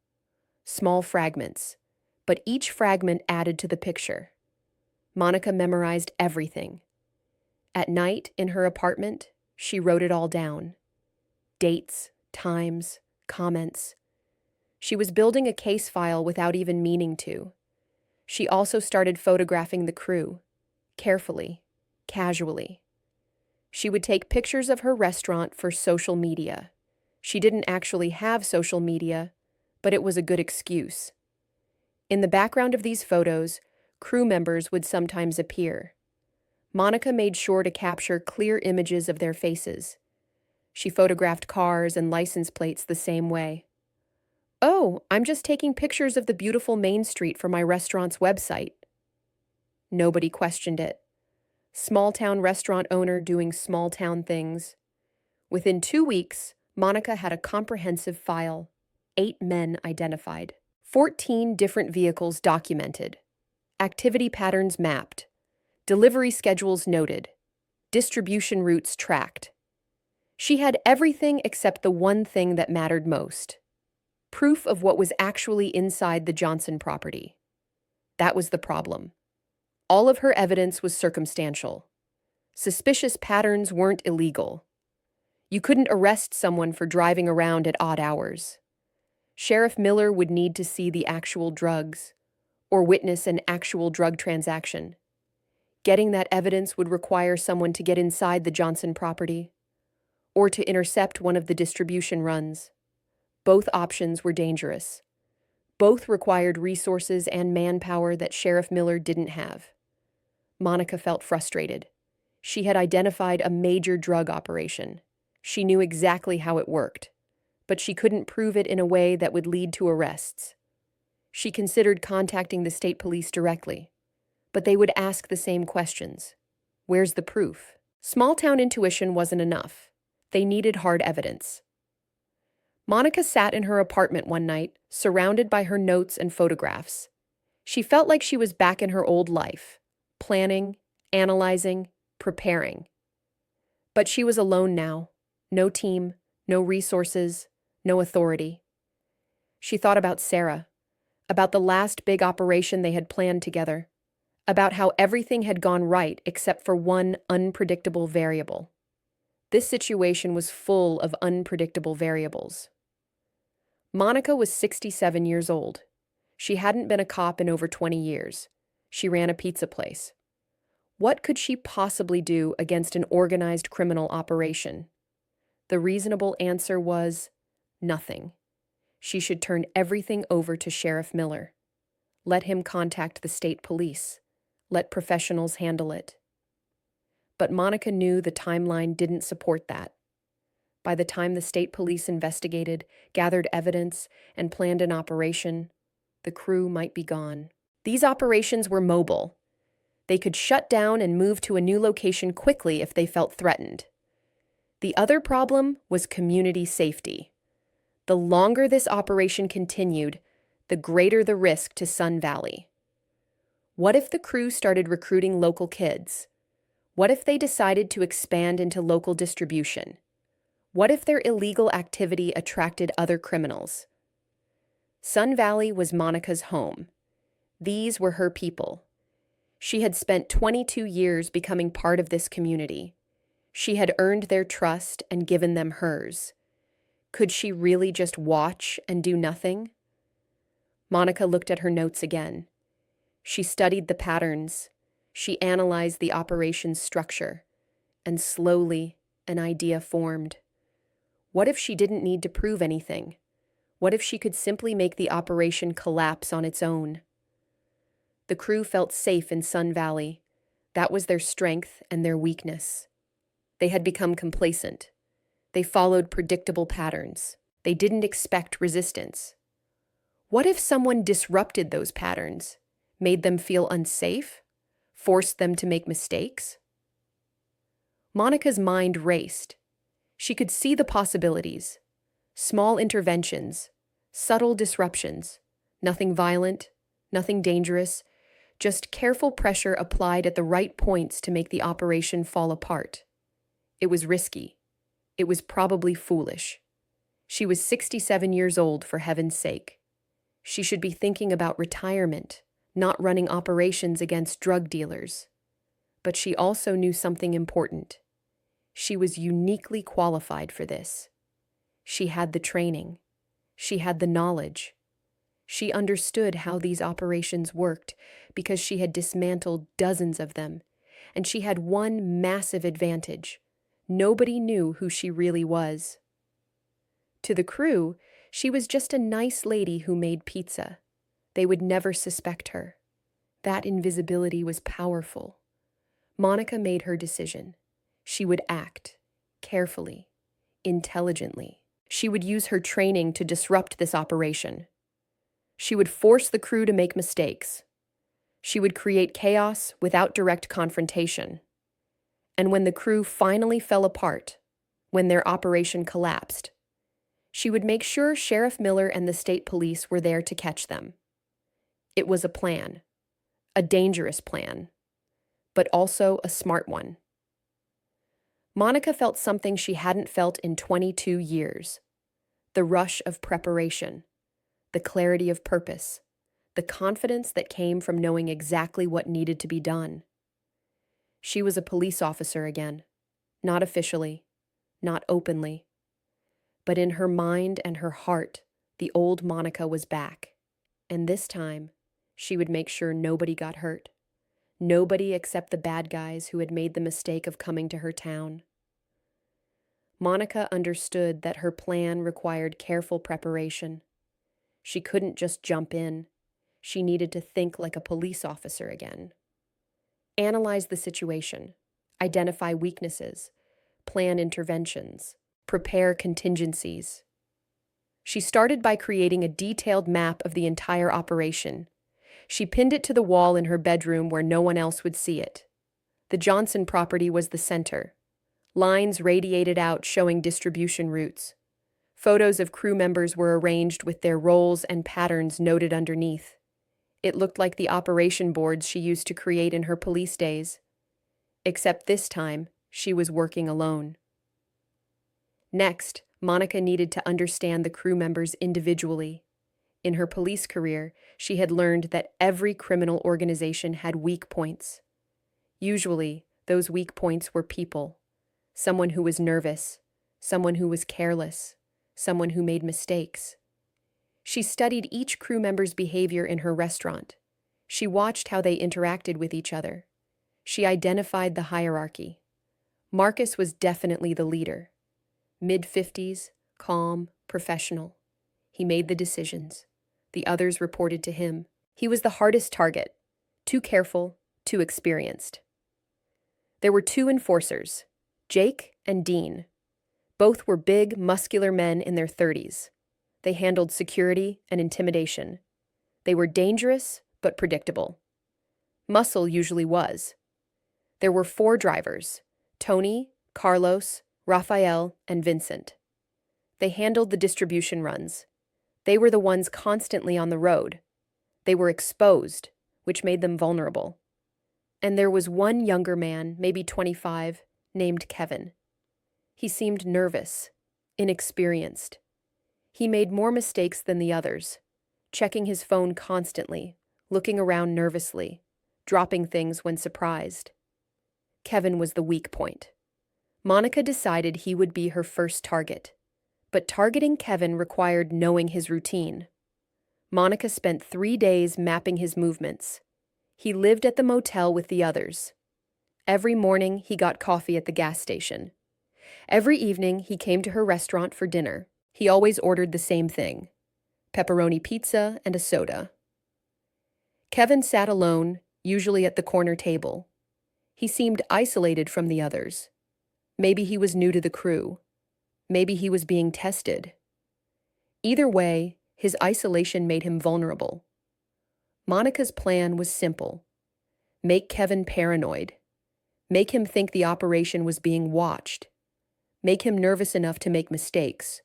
Small fragments, but each fragment added to the picture. Monica memorized everything. At night, in her apartment, she wrote it all down. Dates, times, comments. She was building a case file without even meaning to. She also started photographing the crew, carefully, casually. She would take pictures of her restaurant for social media. She didn't actually have social media, but it was a good excuse. In the background of these photos, crew members would sometimes appear. Monica made sure to capture clear images of their faces. She photographed cars and license plates the same way. Oh, I'm just taking pictures of the beautiful Main Street for my restaurant's website. Nobody questioned it. Small-town restaurant owner doing small-town things. Within 2 weeks, Monica had a comprehensive file. 8 men identified. 14 different vehicles documented. Activity patterns mapped. Delivery schedules noted. Distribution routes tracked. She had everything except the one thing that mattered most. Proof of what was actually inside the Johnson property. That was the problem. All of her evidence was circumstantial. Suspicious patterns weren't illegal. You couldn't arrest someone for driving around at odd hours. Sheriff Miller would need to see the actual drugs or witness an actual drug transaction. Getting that evidence would require someone to get inside the Johnson property or to intercept one of the distribution runs. Both options were dangerous. Both required resources and manpower that Sheriff Miller didn't have. Monica felt frustrated. She had identified a major drug operation. She knew exactly how it worked, but she couldn't prove it in a way that would lead to arrests. She considered contacting the state police directly, but they would ask the same questions. Where's the proof? Small-town intuition wasn't enough. They needed hard evidence. Monica sat in her apartment one night, surrounded by her notes and photographs. She felt like she was back in her old life, planning, analyzing, preparing. But she was alone now. No team, no resources, no authority. She thought about Sarah, about the last big operation they had planned together, about how everything had gone right except for one unpredictable variable. This situation was full of unpredictable variables. Monica was 67 years old. She hadn't been a cop in over 20 years. She ran a pizza place. What could she possibly do against an organized criminal operation? The reasonable answer was nothing. She should turn everything over to Sheriff Miller. Let him contact the state police. Let professionals handle it. But Monica knew the timeline didn't support that. By the time the state police investigated, gathered evidence, and planned an operation, the crew might be gone. These operations were mobile. They could shut down and move to a new location quickly if they felt threatened. The other problem was community safety. The longer this operation continued, the greater the risk to Sun Valley. What if the crew started recruiting local kids? What if they decided to expand into local distribution? What if their illegal activity attracted other criminals? Sun Valley was Monica's home. These were her people. She had spent 22 years becoming part of this community. She had earned their trust and given them hers. Could she really just watch and do nothing? Monica looked at her notes again. She studied the patterns. She analyzed the operation's structure. And slowly, an idea formed. What if she didn't need to prove anything? What if she could simply make the operation collapse on its own? The crew felt safe in Sun Valley. That was their strength and their weakness. They had become complacent. They followed predictable patterns. They didn't expect resistance. What if someone disrupted those patterns, made them feel unsafe, forced them to make mistakes? Monica's mind raced. She could see the possibilities. Small interventions, subtle disruptions, nothing violent, nothing dangerous, just careful pressure applied at the right points to make the operation fall apart. It was risky. It was probably foolish. She was 67 years old, for heaven's sake. She should be thinking about retirement, not running operations against drug dealers. But she also knew something important. She was uniquely qualified for this. She had the training. She had the knowledge. She understood how these operations worked because she had dismantled dozens of them, and she had one massive advantage. Nobody knew who she really was. To the crew, she was just a nice lady who made pizza. They would never suspect her. That invisibility was powerful. Monica made her decision. She would act carefully, intelligently. She would use her training to disrupt this operation. She would force the crew to make mistakes. She would create chaos without direct confrontation. And when the crew finally fell apart, when their operation collapsed, she would make sure Sheriff Miller and the state police were there to catch them. It was a plan, a dangerous plan, but also a smart one. Monica felt something she hadn't felt in 22 years. The rush of preparation, the clarity of purpose, the confidence that came from knowing exactly what needed to be done. She was a police officer again, not officially, not openly. But in her mind and her heart, the old Monica was back. And this time, she would make sure nobody got hurt. Nobody except the bad guys who had made the mistake of coming to her town. Monica understood that her plan required careful preparation. She couldn't just jump in. She needed to think like a police officer again. Analyze the situation, identify weaknesses, plan interventions, prepare contingencies. She started by creating a detailed map of the entire operation. She pinned it to the wall in her bedroom where no one else would see it. The Johnson property was the center. Lines radiated out showing distribution routes. Photos of crew members were arranged with their roles and patterns noted underneath. It looked like the operation boards she used to create in her police days. Except this time, she was working alone. Next, Monica needed to understand the crew members individually. In her police career, she had learned that every criminal organization had weak points. Usually, those weak points were people. Someone who was nervous, someone who was careless, someone who made mistakes. She studied each crew member's behavior in her restaurant. She watched how they interacted with each other. She identified the hierarchy. Marcus was definitely the leader. Mid-50s, calm, professional. He made the decisions. The others reported to him. He was the hardest target. Too careful, too experienced. There were two enforcers, Jake and Dean. Both were big, muscular men in their 30s. They handled security and intimidation. They were dangerous, but predictable. Muscle usually was. There were 4 drivers, Tony, Carlos, Raphael, and Vincent. They handled the distribution runs. They were the ones constantly on the road. They were exposed, which made them vulnerable. And there was one younger man, maybe 25, named Kevin. He seemed nervous, inexperienced. He made more mistakes than the others, checking his phone constantly, looking around nervously, dropping things when surprised. Kevin was the weak point. Monica decided he would be her first target. But targeting Kevin required knowing his routine. Monica spent 3 days mapping his movements. He lived at the motel with the others. Every morning, he got coffee at the gas station. Every evening, he came to her restaurant for dinner. He always ordered the same thing: pepperoni pizza and a soda. Kevin sat alone, usually at the corner table. He seemed isolated from the others. Maybe he was new to the crew. Maybe he was being tested. Either way, his isolation made him vulnerable. Monica's plan was simple: make Kevin paranoid. Make him think the operation was being watched. Make him nervous enough to make mistakes.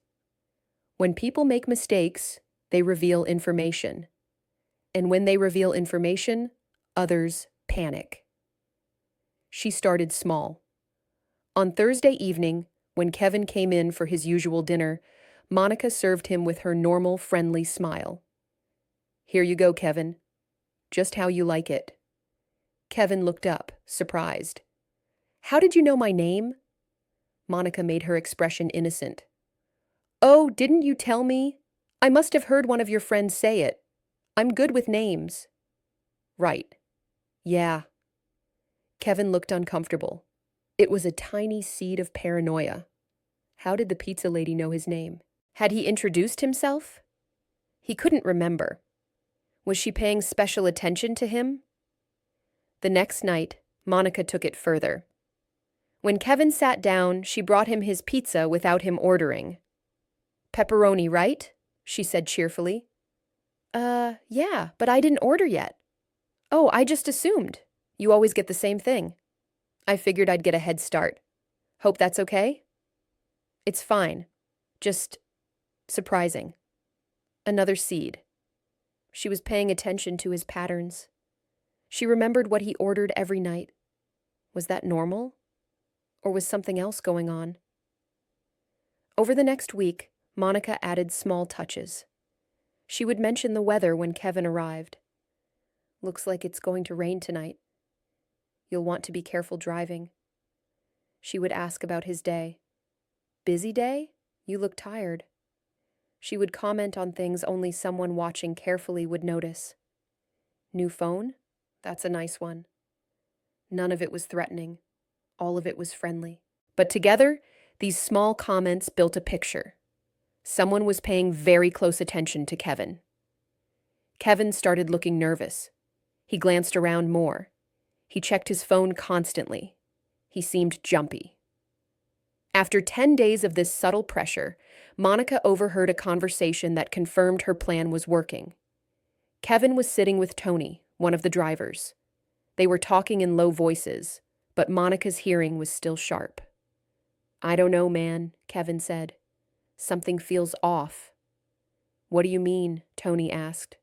When people make mistakes, they reveal information. And when they reveal information, others panic. She started small. On Thursday evening, when Kevin came in for his usual dinner, Monica served him with her normal, friendly smile. "Here you go, Kevin. Just how you like it." Kevin looked up, surprised. "How did you know my name?" Monica made her expression innocent. "Oh, didn't you tell me? I must have heard one of your friends say it. I'm good with names." "Right. Yeah." Kevin looked uncomfortable. It was a tiny seed of paranoia. How did the pizza lady know his name? Had he introduced himself? He couldn't remember. Was she paying special attention to him? The next night, Monica took it further. When Kevin sat down, she brought him his pizza without him ordering. "Pepperoni, right?" she said cheerfully. Yeah, but I didn't order yet." "Oh, I just assumed. You always get the same thing. I figured I'd get a head start. Hope that's okay?" "It's fine. Just surprising." Another seed. She was paying attention to his patterns. She remembered what he ordered every night. Was that normal? Or was something else going on? Over the next week, Monica added small touches. She would mention the weather when Kevin arrived. "Looks like it's going to rain tonight. You'll want to be careful driving." She would ask about his day. Busy day? You look tired. She would comment on things only someone watching carefully would notice. New phone? That's a nice one. None of it was threatening. All of it was friendly. But together, these small comments built a picture. Someone was paying very close attention to Kevin. Kevin started looking nervous. He glanced around more. He checked his phone constantly. He seemed jumpy. After 10 days of this subtle pressure, Monica overheard a conversation that confirmed her plan was working. Kevin was sitting with Tony, one of the drivers. They were talking in low voices, but Monica's hearing was still sharp. "I don't know, man," Kevin said. "Something feels off." "What do you mean?" Tony asked.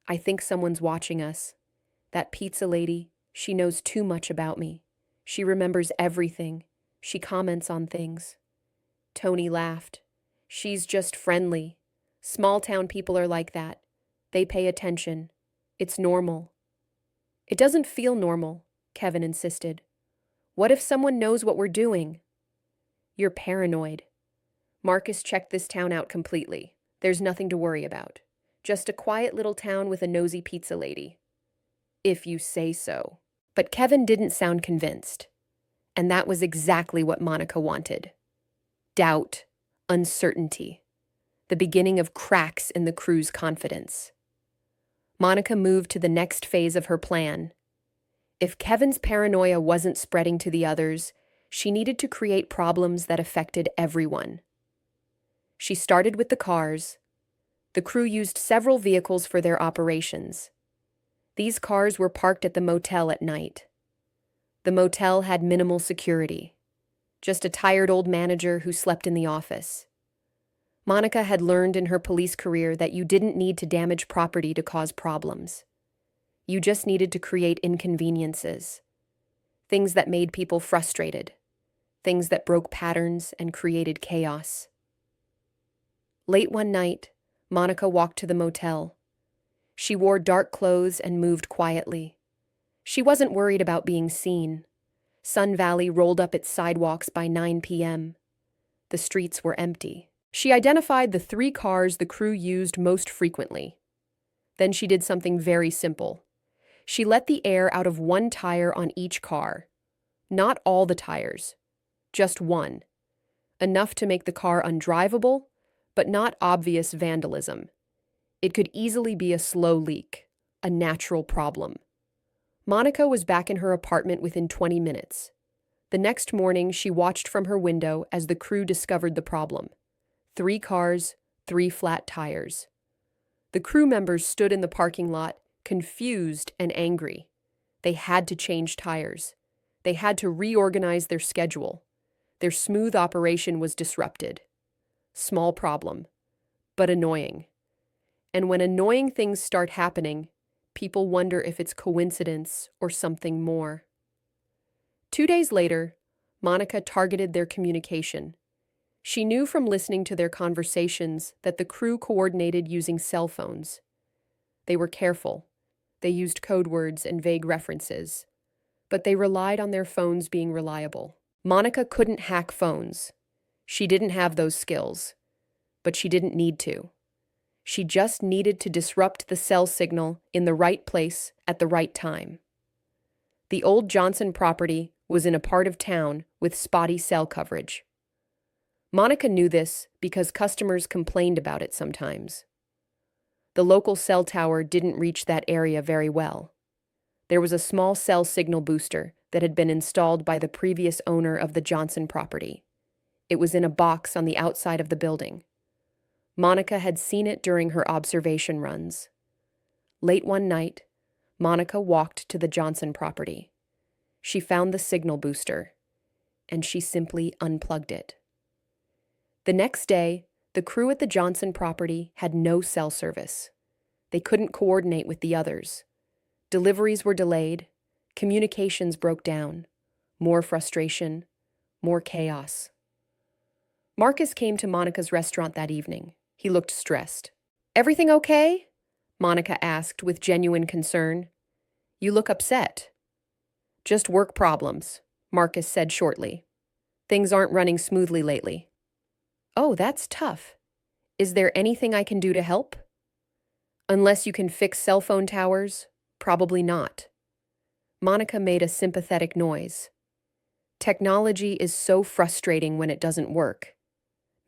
"I think someone's watching us. That pizza lady, she knows too much about me. She remembers everything. She comments on things." Tony laughed. "She's just friendly. Small-town people are like that. They pay attention. It's normal." "It doesn't feel normal," Kevin insisted. "What if someone knows what we're doing?" "You're paranoid. Marcus checked this town out completely. There's nothing to worry about. Just a quiet little town with a nosy pizza lady." "If you say so." But Kevin didn't sound convinced. And that was exactly what Monica wanted. Doubt, uncertainty, the beginning of cracks in the crew's confidence. Monica moved to the next phase of her plan. If Kevin's paranoia wasn't spreading to the others, she needed to create problems that affected everyone. She started with the cars. The crew used several vehicles for their operations. These cars were parked at the motel at night. The motel had minimal security, just a tired old manager who slept in the office. Monica had learned in her police career that you didn't need to damage property to cause problems. You just needed to create inconveniences, things that made people frustrated, things that broke patterns and created chaos. Late one night, Monica walked to the motel. She wore dark clothes and moved quietly. She wasn't worried about being seen. Sun Valley rolled up its sidewalks by 9 p.m. The streets were empty. She identified the 3 cars the crew used most frequently. Then she did something very simple. She let the air out of one tire on each car. Not all the tires, just one. Enough to make the car undrivable, but not obvious vandalism. It could easily be a slow leak, a natural problem. Monica was back in her apartment within 20 minutes. The next morning, she watched from her window as the crew discovered the problem. 3 cars, 3 flat tires. The crew members stood in the parking lot, confused and angry. They had to change tires. They had to reorganize their schedule. Their smooth operation was disrupted. Small problem, but annoying. And when annoying things start happening, people wonder if it's coincidence or something more. 2 days later, Monica targeted their communication. She knew from listening to their conversations that the crew coordinated using cell phones. They were careful. They used code words and vague references. But they relied on their phones being reliable. Monica couldn't hack phones. She didn't have those skills. But she didn't need to. She just needed to disrupt the cell signal in the right place at the right time. The old Johnson property was in a part of town with spotty cell coverage. Monica knew this because customers complained about it sometimes. The local cell tower didn't reach that area very well. There was a small cell signal booster that had been installed by the previous owner of the Johnson property. It was in a box on the outside of the building. Monica had seen it during her observation runs. Late one night, Monica walked to the Johnson property. She found the signal booster, and she simply unplugged it. The next day, the crew at the Johnson property had no cell service. They couldn't coordinate with the others. Deliveries were delayed. Communications broke down. More frustration. More chaos. Marcus came to Monica's restaurant that evening. He looked stressed. "Everything okay?" Monica asked with genuine concern. "You look upset." "Just work problems," Marcus said shortly. "Things aren't running smoothly lately." Oh, that's tough. Is there anything I can do to help? Unless you can fix cell phone towers, probably not. Monica made a sympathetic noise. Technology is so frustrating when it doesn't work.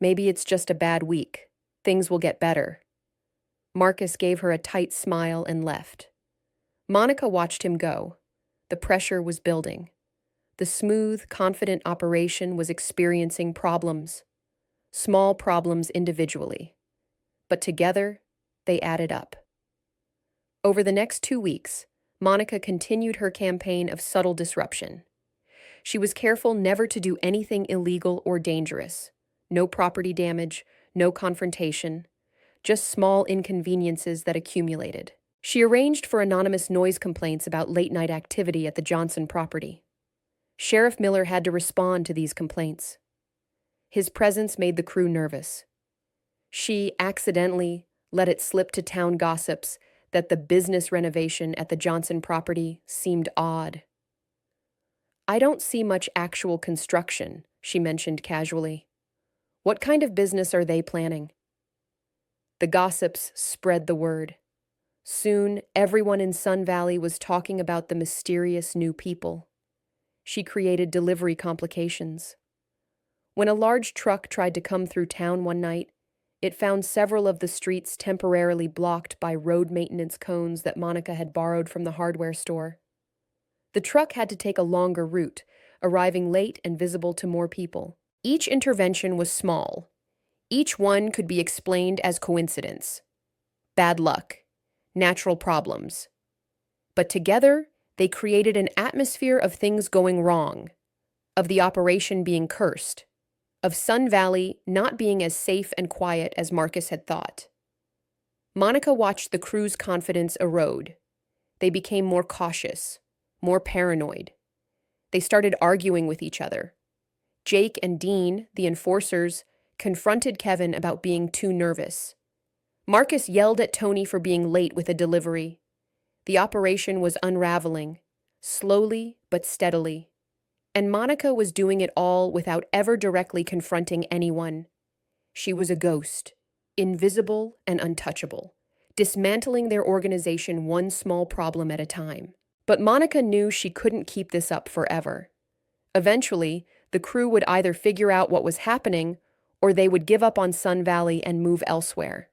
Maybe it's just a bad week. Things will get better. Marcus gave her a tight smile and left. Monica watched him go. The pressure was building. The smooth, confident operation was experiencing problems. Small problems individually. But together, they added up. Over the next 2 weeks, Monica continued her campaign of subtle disruption. She was careful never to do anything illegal or dangerous. No property damage, no confrontation, just small inconveniences that accumulated. She arranged for anonymous noise complaints about late-night activity at the Johnson property. Sheriff Miller had to respond to these complaints. His presence made the crew nervous. She accidentally let it slip to town gossips that the business renovation at the Johnson property seemed odd. "I don't see much actual construction," she mentioned casually. "What kind of business are they planning?" The gossips spread the word. Soon, everyone in Sun Valley was talking about the mysterious new people. She created delivery complications. When a large truck tried to come through town one night, it found several of the streets temporarily blocked by road maintenance cones that Monica had borrowed from the hardware store. The truck had to take a longer route, arriving late and visible to more people. Each intervention was small. Each one could be explained as coincidence, bad luck, natural problems. But together, they created an atmosphere of things going wrong, of the operation being cursed, of Sun Valley not being as safe and quiet as Marcus had thought. Monica watched the crew's confidence erode. They became more cautious, more paranoid. They started arguing with each other. Jake and Dean, the enforcers, confronted Kevin about being too nervous. Marcus yelled at Tony for being late with a delivery. The operation was unraveling, slowly but steadily. And Monica was doing it all without ever directly confronting anyone. She was a ghost, invisible and untouchable, dismantling their organization one small problem at a time. But Monica knew she couldn't keep this up forever. Eventually, the crew would either figure out what was happening or they would give up on Sun Valley and move elsewhere.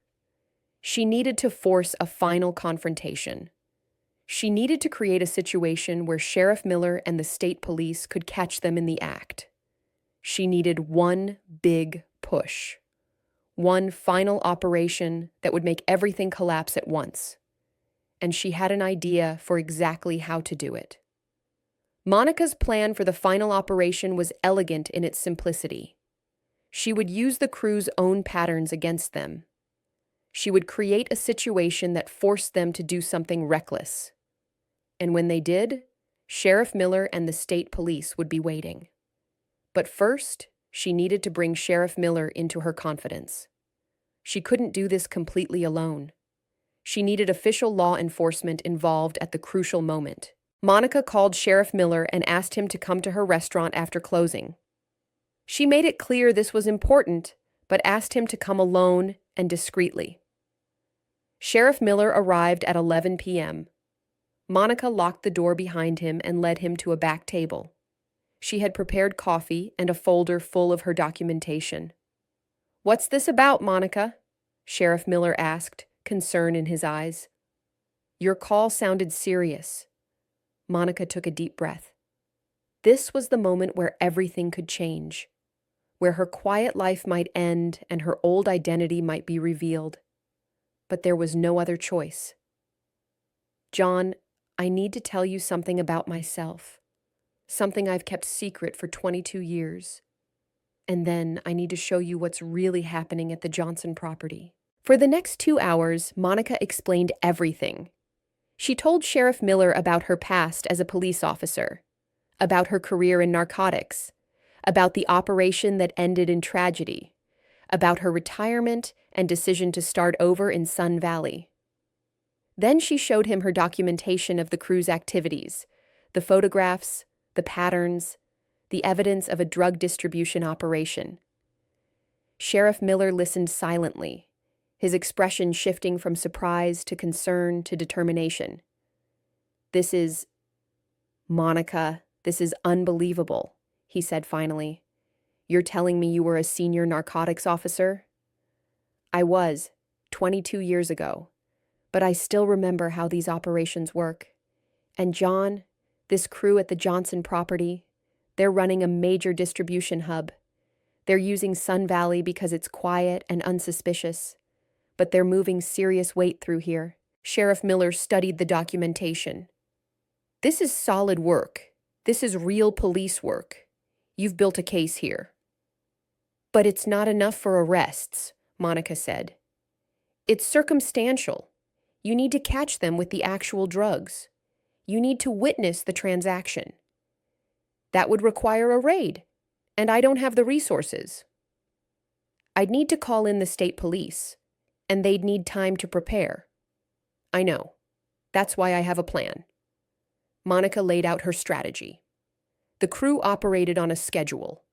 She needed to force a final confrontation. She needed to create a situation where Sheriff Miller and the state police could catch them in the act. She needed one big push. One final operation that would make everything collapse at once. And she had an idea for exactly how to do it. Monica's plan for the final operation was elegant in its simplicity. She would use the crew's own patterns against them. She would create a situation that forced them to do something reckless. And when they did, Sheriff Miller and the state police would be waiting. But first, she needed to bring Sheriff Miller into her confidence. She couldn't do this completely alone. She needed official law enforcement involved at the crucial moment. Monica called Sheriff Miller and asked him to come to her restaurant after closing. She made it clear this was important, but asked him to come alone and discreetly. Sheriff Miller arrived at 11 p.m. Monica locked the door behind him and led him to a back table. She had prepared coffee and a folder full of her documentation. "What's this about, Monica?" Sheriff Miller asked, concern in his eyes. "Your call sounded serious." Monica took a deep breath. This was the moment where everything could change, where her quiet life might end and her old identity might be revealed. But there was no other choice. "John, I need to tell you something about myself, something I've kept secret for 22 years. And then I need to show you what's really happening at the Johnson property." For the next 2 hours, Monica explained everything. She told Sheriff Miller about her past as a police officer, about her career in narcotics, about the operation that ended in tragedy, about her retirement and decision to start over in Sun Valley. Then she showed him her documentation of the crew's activities, the photographs, the patterns, the evidence of a drug distribution operation. Sheriff Miller listened silently, his expression shifting from surprise to concern to determination. "This is, Monica, this is unbelievable," he said finally. "You're telling me you were a senior narcotics officer?" "I was, 22 years ago, but I still remember how these operations work. And John, this crew at the Johnson property, they're running a major distribution hub. They're using Sun Valley because it's quiet and unsuspicious, but they're moving serious weight through here." Sheriff Miller studied the documentation. "This is solid work. This is real police work. You've built a case here." "But it's not enough for arrests," Monica said. "It's circumstantial. You need to catch them with the actual drugs. You need to witness the transaction. That would require a raid, and I don't have the resources. I'd need to call in the state police, and they'd need time to prepare." "I know. That's why I have a plan." Monica laid out her strategy. The crew operated on a schedule.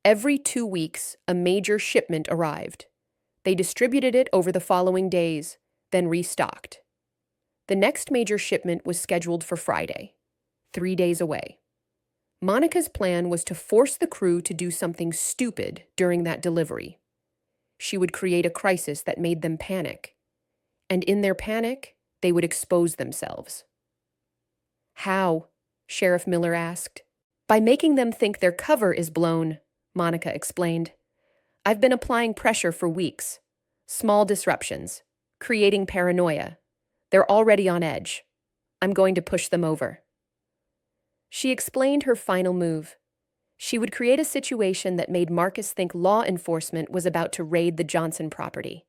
Every 2 weeks, a major shipment arrived. They distributed it over the following days, then restocked. The next major shipment was scheduled for Friday, 3 days away. Monica's plan was to force the crew to do something stupid during that delivery. She would create a crisis that made them panic, and in their panic, they would expose themselves. "How?" Sheriff Miller asked. "By making them think their cover is blown," Monica explained. "I've been applying pressure for weeks. Small disruptions, creating paranoia. They're already on edge. I'm going to push them over." She explained her final move. She would create a situation that made Marcus think law enforcement was about to raid the Johnson property.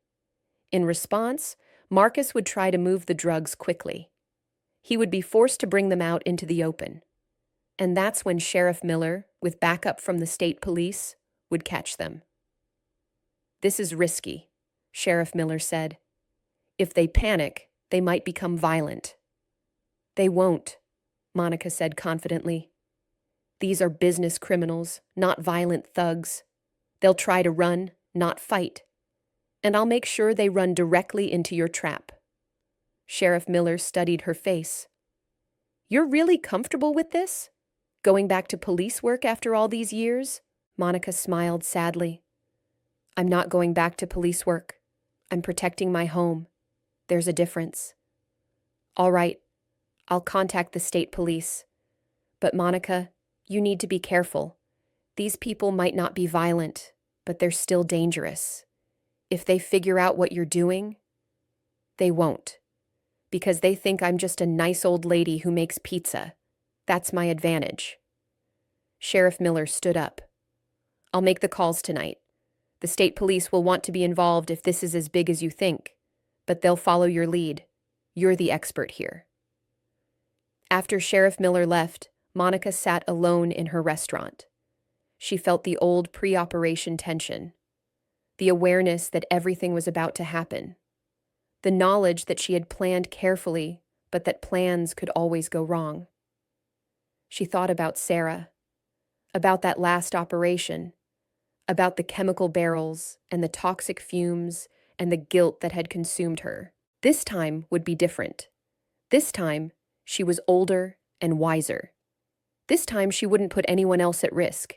In response, Marcus would try to move the drugs quickly. He would be forced to bring them out into the open. And that's when Sheriff Miller, with backup from the state police, would catch them. "This is risky," Sheriff Miller said. "If they panic, they might become violent." "They won't," Monica said confidently. "These are business criminals, not violent thugs. They'll try to run, not fight. And I'll make sure they run directly into your trap." Sheriff Miller studied her face. "You're really comfortable with this? Going back to police work after all these years?" Monica smiled sadly. "I'm not going back to police work. I'm protecting my home. There's a difference." "All right, I'll contact the state police. But Monica, you need to be careful. These people might not be violent, but they're still dangerous. If they figure out what you're doing, they won't. Because they think I'm just a nice old lady who makes pizza. That's my advantage." Sheriff Miller stood up. "I'll make the calls tonight. The state police will want to be involved if this is as big as you think, but they'll follow your lead. You're the expert here." After Sheriff Miller left, Monica sat alone in her restaurant. She felt the old pre-operation tension, the awareness that everything was about to happen, the knowledge that she had planned carefully, but that plans could always go wrong. She thought about Sarah, about that last operation, about the chemical barrels and the toxic fumes and the guilt that had consumed her. This time would be different. This time, she was older and wiser. This time, she wouldn't put anyone else at risk.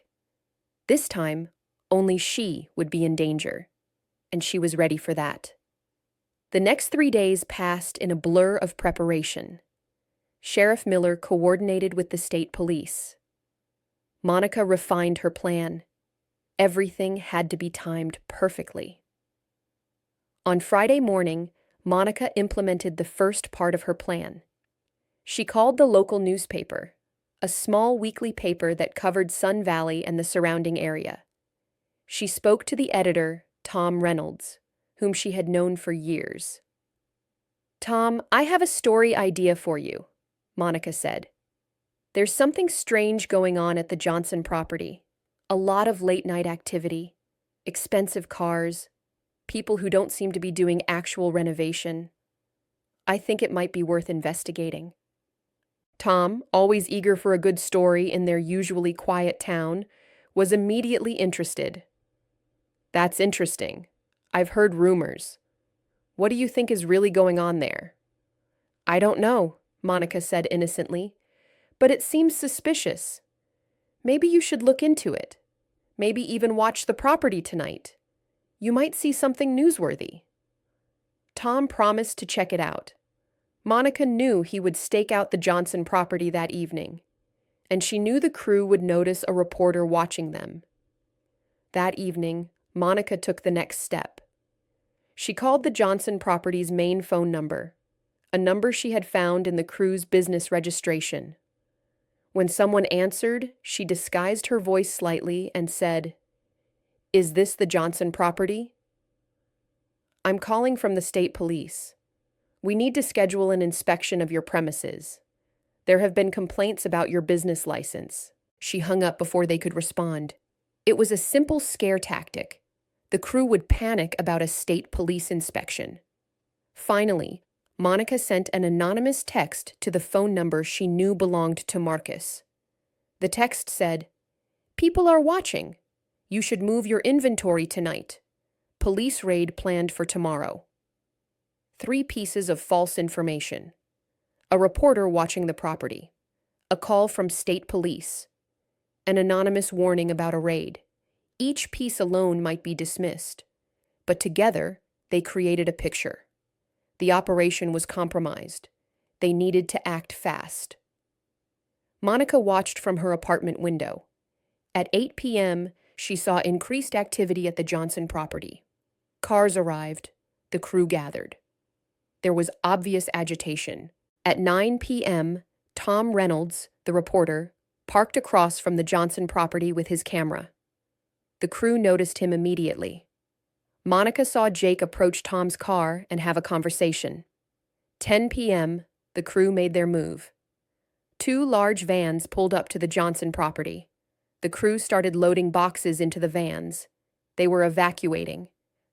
This time, only she would be in danger, and she was ready for that. The next 3 days passed in a blur of preparation. Sheriff Miller coordinated with the state police. Monica refined her plan. Everything had to be timed perfectly. On Friday morning, Monica implemented the first part of her plan. She called the local newspaper, a small weekly paper that covered Sun Valley and the surrounding area. She spoke to the editor, Tom Reynolds, whom she had known for years. "Tom, I have a story idea for you," Monica said. "There's something strange going on at the Johnson property. A lot of late-night activity, expensive cars, people who don't seem to be doing actual renovation. I think it might be worth investigating." Tom, always eager for a good story in their usually quiet town, was immediately interested. That's interesting. I've heard rumors. What do you think is really going on there? I don't know, Monica said innocently, but it seems suspicious. Maybe you should look into it. Maybe even watch the property tonight. You might see something newsworthy. Tom promised to check it out. Monica knew he would stake out the Johnson property that evening, and she knew the crew would notice a reporter watching them. That evening, Monica took the next step. She called the Johnson property's main phone number, a number she had found in the crew's business registration. When someone answered, she disguised her voice slightly and said, "Is this the Johnson property?" "I'm calling from the state police. We need to schedule an inspection of your premises. There have been complaints about your business license." She hung up before they could respond. It was a simple scare tactic. The crew would panic about a state police inspection. Finally, Monica sent an anonymous text to the phone number she knew belonged to Marcus. The text said, "People are watching. You should move your inventory tonight. Police raid planned for tomorrow." 3 pieces of false information. A reporter watching the property. A call from state police. An anonymous warning about a raid. Each piece alone might be dismissed, but together they created a picture. The operation was compromised. They needed to act fast. Monica watched from her apartment window. At 8 p.m., she saw increased activity at the Johnson property. Cars arrived. The crew gathered. There was obvious agitation. At 9 p.m., Tom Reynolds, the reporter, parked across from the Johnson property with his camera. The crew noticed him immediately. Monica saw Jake approach Tom's car and have a conversation. 10 p.m., the crew made their move. 2 large vans pulled up to the Johnson property. The crew started loading boxes into the vans. They were evacuating.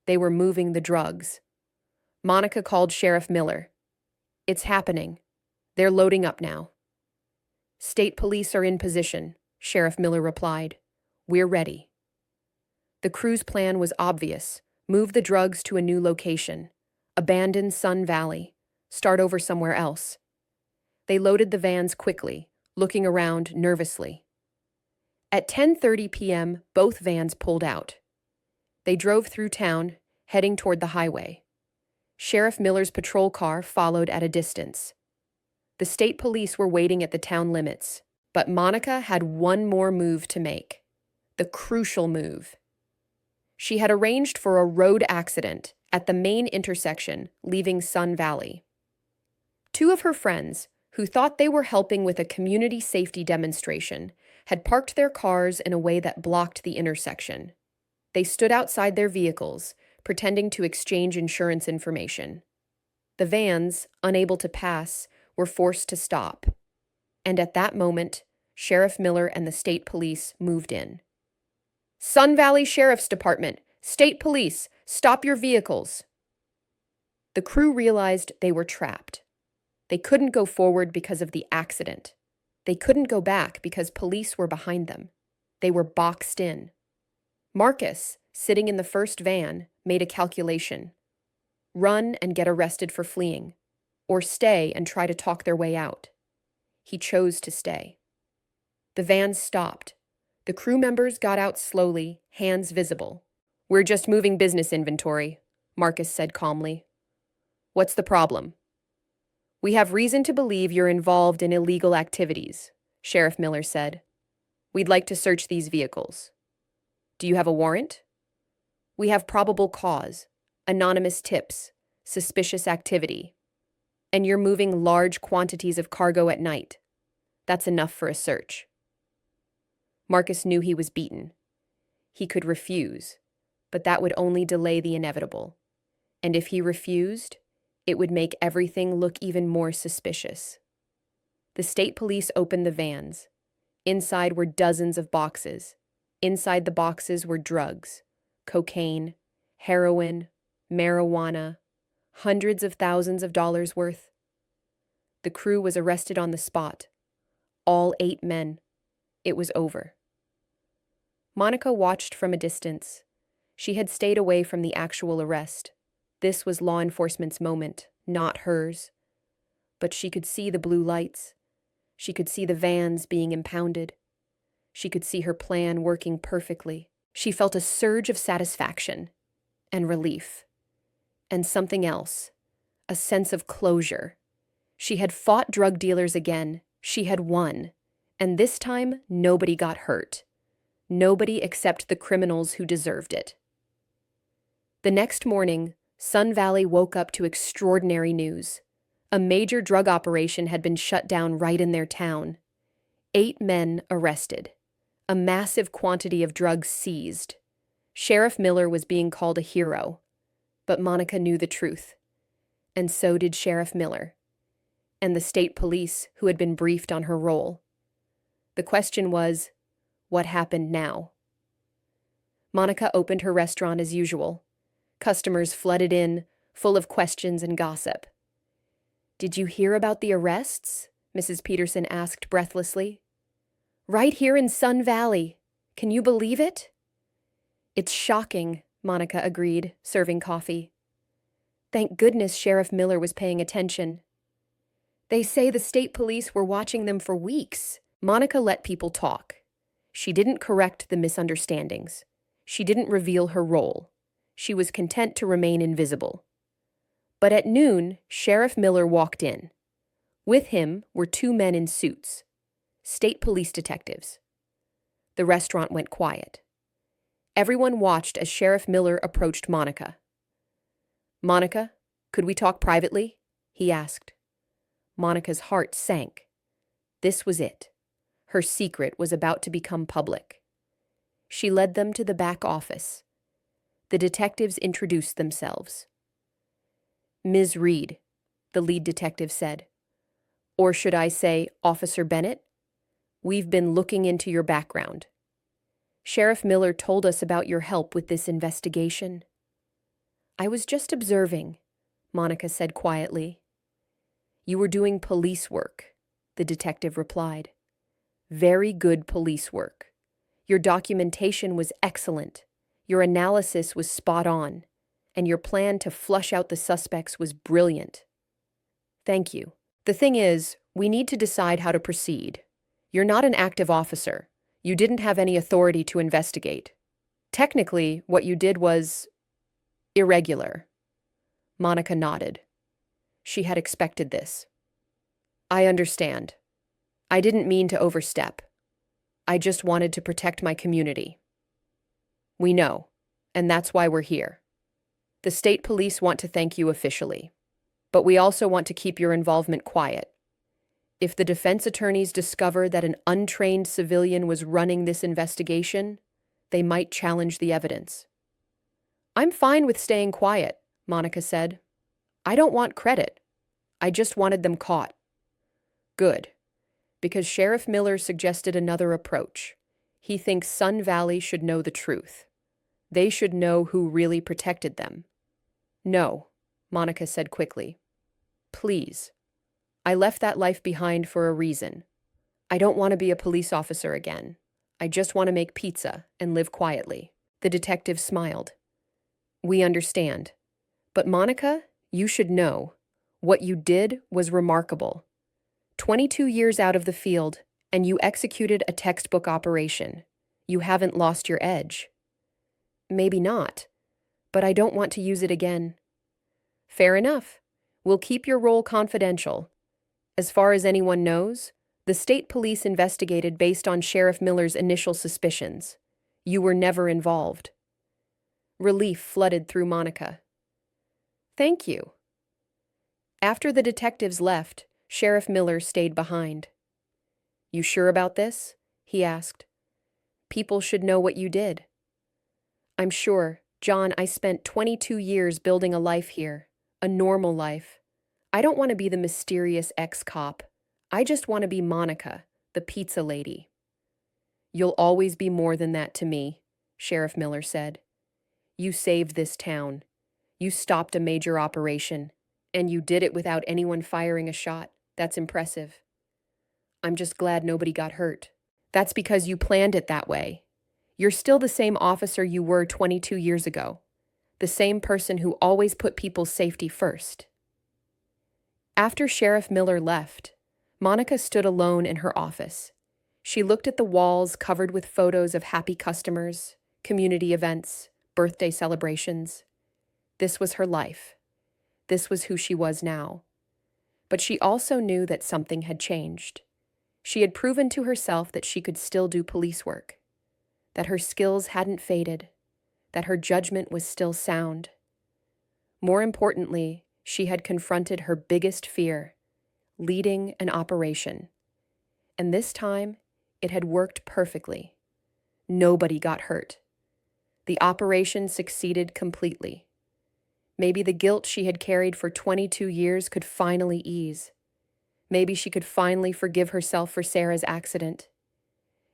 They were moving the drugs. Monica called Sheriff Miller. "It's happening. They're loading up now." "State police are in position," Sheriff Miller replied. "We're ready." The crew's plan was obvious. Move the drugs to a new location. Abandon Sun Valley. Start over somewhere else. They loaded the vans quickly, looking around nervously. At 10:30 p.m., both vans pulled out. They drove through town, heading toward the highway. Sheriff Miller's patrol car followed at a distance. The state police were waiting at the town limits, but Monica had one more move to make. The crucial move. She had arranged for a road accident at the main intersection leaving Sun Valley. 2 of her friends, who thought they were helping with a community safety demonstration, had parked their cars in a way that blocked the intersection. They stood outside their vehicles, pretending to exchange insurance information. The vans, unable to pass, were forced to stop. And at that moment, Sheriff Miller and the state police moved in. "Sun Valley Sheriff's Department, State Police, stop your vehicles." The crew realized they were trapped. They couldn't go forward because of the accident. They couldn't go back because police were behind them. They were boxed in. Marcus, sitting in the first van, made a calculation. Run and get arrested for fleeing, or stay and try to talk their way out. He chose to stay. The van stopped. The crew members got out slowly, hands visible. "We're just moving business inventory," Marcus said calmly. "What's the problem?" "We have reason to believe you're involved in illegal activities," Sheriff Miller said. "We'd like to search these vehicles." "Do you have a warrant?" "We have probable cause, anonymous tips, suspicious activity. And you're moving large quantities of cargo at night. That's enough for a search." Marcus knew he was beaten. He could refuse, but that would only delay the inevitable. And if he refused, it would make everything look even more suspicious. The state police opened the vans. Inside were dozens of boxes. Inside the boxes were drugs, cocaine, heroin, marijuana, hundreds of thousands of dollars worth. The crew was arrested on the spot. All 8 men. It was over. Monica watched from a distance. She had stayed away from the actual arrest. This was law enforcement's moment, not hers. But she could see the blue lights. She could see the vans being impounded. She could see her plan working perfectly. She felt a surge of satisfaction and relief. And something else, a sense of closure. She had fought drug dealers again. She had won. And this time, nobody got hurt. Nobody except the criminals who deserved it. The next morning, Sun Valley woke up to extraordinary news. A major drug operation had been shut down right in their town. 8 men arrested. A massive quantity of drugs seized. Sheriff Miller was being called a hero. But Monica knew the truth. And so did Sheriff Miller. And the state police who had been briefed on her role. The question was, what happened now? Monica opened her restaurant as usual. Customers flooded in, full of questions and gossip. "Did you hear about the arrests?" Mrs. Peterson asked breathlessly. "Right here in Sun Valley. Can you believe it?" "It's shocking," Monica agreed, serving coffee. Thank goodness Sheriff Miller was paying attention. "They say the state police were watching them for weeks." Monica let people talk. She didn't correct the misunderstandings. She didn't reveal her role. She was content to remain invisible. But at noon, Sheriff Miller walked in. With him were 2 men in suits, state police detectives. The restaurant went quiet. Everyone watched as Sheriff Miller approached Monica. "Monica, could we talk privately?" he asked. Monica's heart sank. This was it. Her secret was about to become public. She led them to the back office. The detectives introduced themselves. "Ms. Reed," the lead detective said. "Or should I say, Officer Bennett? We've been looking into your background. Sheriff Miller told us about your help with this investigation." "I was just observing," Monica said quietly. "You were doing police work," the detective replied. "Very good police work. Your documentation was excellent. Your analysis was spot on. And your plan to flush out the suspects was brilliant." "Thank you. The thing is, we need to decide how to proceed. You're not an active officer. You didn't have any authority to investigate. Technically, what you did was irregular." Monica nodded. She had expected this. "I understand. I didn't mean to overstep. I just wanted to protect my community." "We know, and that's why we're here. The state police want to thank you officially, but we also want to keep your involvement quiet. If the defense attorneys discover that an untrained civilian was running this investigation, they might challenge the evidence." "I'm fine with staying quiet," Monica said. "I don't want credit. I just wanted them caught." "Good, because Sheriff Miller suggested another approach. He thinks Sun Valley should know the truth. They should know who really protected them." "No," Monica said quickly. "Please. I left that life behind for a reason. I don't want to be a police officer again. I just want to make pizza and live quietly." The detective smiled. "We understand. But Monica, you should know. What you did was remarkable. 22 years out of the field, and you executed a textbook operation. You haven't lost your edge." "Maybe not, but I don't want to use it again." "Fair enough. We'll keep your role confidential. As far as anyone knows, the state police investigated based on Sheriff Miller's initial suspicions. You were never involved." Relief flooded through Monica. "Thank you." After the detectives left, Sheriff Miller stayed behind. "You sure about this?" he asked. "People should know what you did." "I'm sure. John, I spent 22 years building a life here, a normal life. I don't want to be the mysterious ex-cop. I just want to be Monica, the pizza lady." "You'll always be more than that to me," Sheriff Miller said. "You saved this town. You stopped a major operation, and you did it without anyone firing a shot. That's impressive. I'm just glad nobody got hurt. That's because you planned it that way. You're still the same officer you were 22 years ago, the same person who always put people's safety first. After Sheriff Miller left, Monica stood alone in her office. She looked at the walls covered with photos of happy customers, community events, birthday celebrations. This was her life. This was who she was now. But she also knew that something had changed. She had proven to herself that she could still do police work, that her skills hadn't faded, that her judgment was still sound. More importantly, she had confronted her biggest fear, leading an operation. And this time, it had worked perfectly. Nobody got hurt. The operation succeeded completely. Maybe the guilt she had carried for 22 years could finally ease. Maybe she could finally forgive herself for Sarah's accident.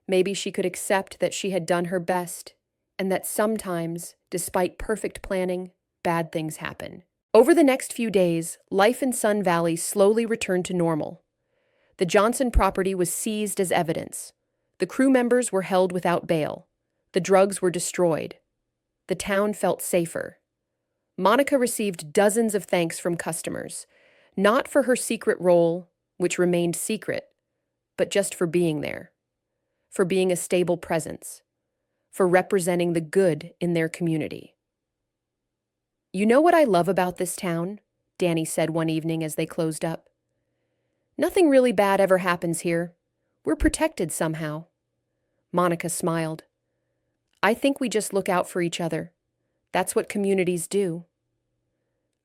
Maybe she could accept that she had done her best, and that sometimes, despite perfect planning, bad things happen. Over the next few days, life in Sun Valley slowly returned to normal. The Johnson property was seized as evidence. The crew members were held without bail. The drugs were destroyed. The town felt safer. Monica received dozens of thanks from customers, not for her secret role, which remained secret, but just for being there, for being a stable presence, for representing the good in their community. "You know what I love about this town?" Danny said one evening as they closed up. "Nothing really bad ever happens here. We're protected somehow." Monica smiled. "I think we just look out for each other. That's what communities do."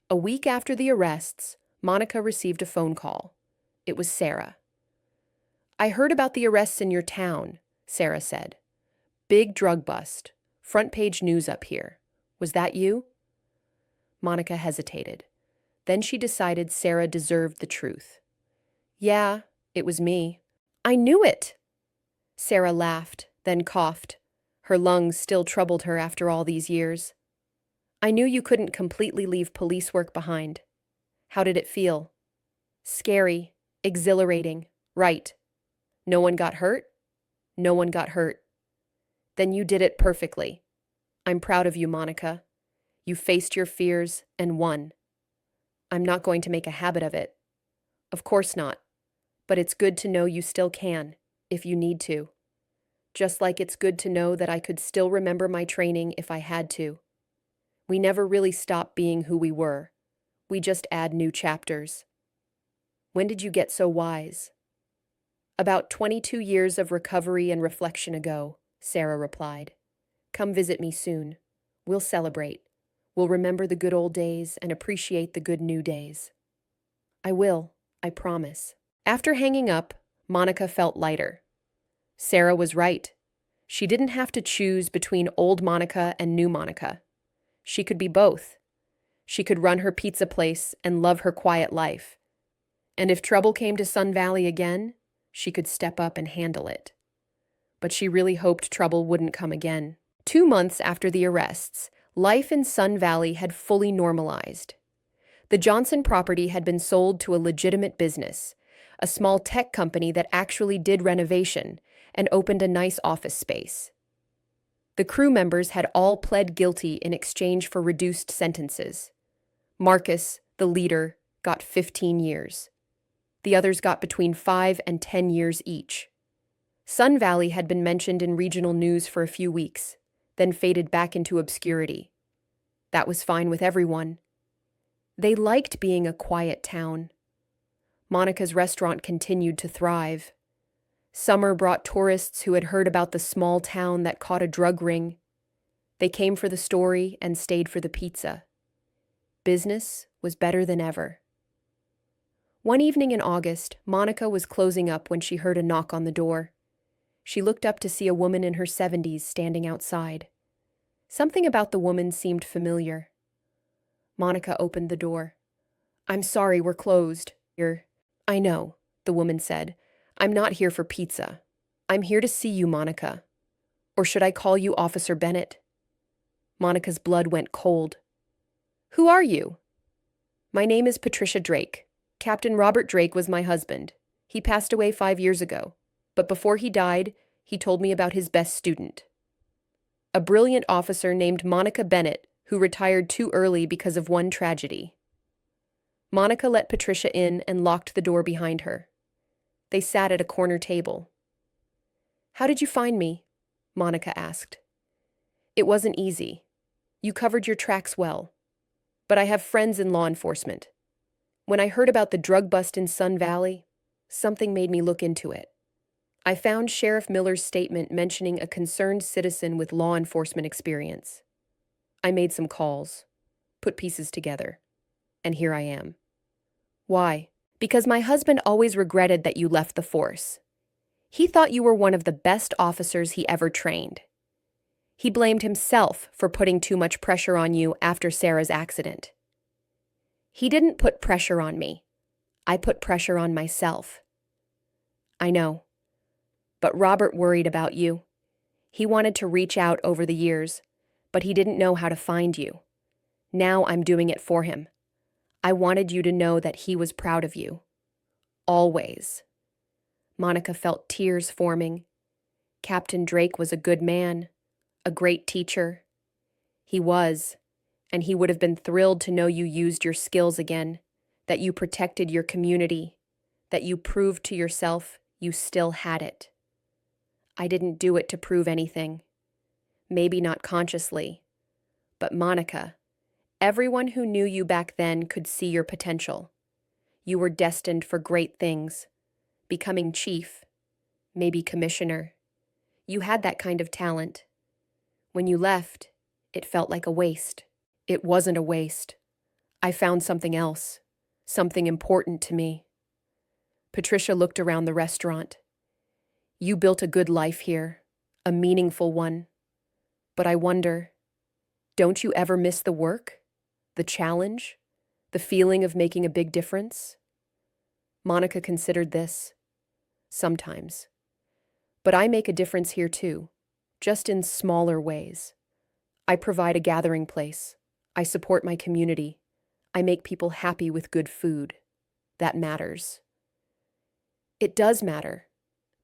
A week after the arrests, Monica received a phone call. It was Sarah. "I heard about the arrests in your town," Sarah said. "Big drug bust. Front page news up here. Was that you?" Monica hesitated. Then she decided Sarah deserved the truth. "Yeah, it was me." "I knew it!" Sarah laughed, then coughed. Her lungs still troubled her after all these years. "I knew you couldn't completely leave police work behind. How did it feel?" "Scary, exhilarating, right. No one got hurt?" "No one got hurt." "Then you did it perfectly. I'm proud of you, Monica. You faced your fears and won." "I'm not going to make a habit of it." "Of course not. But it's good to know you still can, if you need to. Just like it's good to know that I could still remember my training if I had to. We never really stop being who we were. We just add new chapters." "When did you get so wise?" "About 22 years of recovery and reflection ago," Sarah replied. "Come visit me soon. We'll celebrate. We'll remember the good old days and appreciate the good new days." "I will, I promise." After hanging up, Monica felt lighter. Sarah was right. She didn't have to choose between old Monica and new Monica. She could be both. She could run her pizza place and love her quiet life. And if trouble came to Sun Valley again, she could step up and handle it. But she really hoped trouble wouldn't come again. 2 months after the arrests, life in Sun Valley had fully normalized. The Johnson property had been sold to a legitimate business, a small tech company that actually did renovation and opened a nice office space. The crew members had all pled guilty in exchange for reduced sentences. Marcus, the leader, got 15 years. The others got between 5 and 10 years each. Sun Valley had been mentioned in regional news for a few weeks, then faded back into obscurity. That was fine with everyone. They liked being a quiet town. Monica's restaurant continued to thrive. Summer brought tourists who had heard about the small town that caught a drug ring. They came for the story and stayed for the pizza. Business was better than ever. One evening in August, Monica was closing up when she heard a knock on the door. She looked up to see a woman in her 70s standing outside. Something about the woman seemed familiar. Monica opened the door. "I'm sorry, we're closed." "I know," the woman said. "I'm not here for pizza. I'm here to see you, Monica. Or should I call you Officer Bennett?" Monica's blood went cold. "Who are you?" "My name is Patricia Drake. Captain Robert Drake was my husband. He passed away 5 years ago. But before he died, he told me about his best student." a brilliant officer named Monica Bennett who retired too early because of one tragedy. Monica let Patricia in and locked the door behind her. They sat at a corner table. "How did you find me?" Monica asked. "It wasn't easy. You covered your tracks well. But I have friends in law enforcement. When I heard about the drug bust in Sun Valley, something made me look into it. I found Sheriff Miller's statement mentioning a concerned citizen with law enforcement experience. I made some calls, put pieces together, and here I am." "Why?" "Because my husband always regretted that you left the force. He thought you were one of the best officers he ever trained. He blamed himself for putting too much pressure on you after Sarah's accident." "He didn't put pressure on me. I put pressure on myself." "I know. But Robert worried about you. He wanted to reach out over the years, but he didn't know how to find you. Now I'm doing it for him. I wanted you to know that he was proud of you. Always." Monica felt tears forming. Captain Drake was a good man, a great teacher. He was, and he would have been thrilled to know you used your skills again, that you protected your community, that you proved to yourself you still had it. "I didn't do it to prove anything. Maybe not consciously. But Monica, everyone who knew you back then could see your potential. You were destined for great things. Becoming chief, maybe commissioner. You had that kind of talent. When you left, it felt like a waste." "It wasn't a waste. I found something else, something important to me." Patricia looked around the restaurant. "You built a good life here, a meaningful one. But I wonder, don't you ever miss the work, the challenge, the feeling of making a big difference?" Monica considered this. "Sometimes. But I make a difference here too, just in smaller ways. I provide a gathering place. I support my community. I make people happy with good food. That matters." "It does matter,"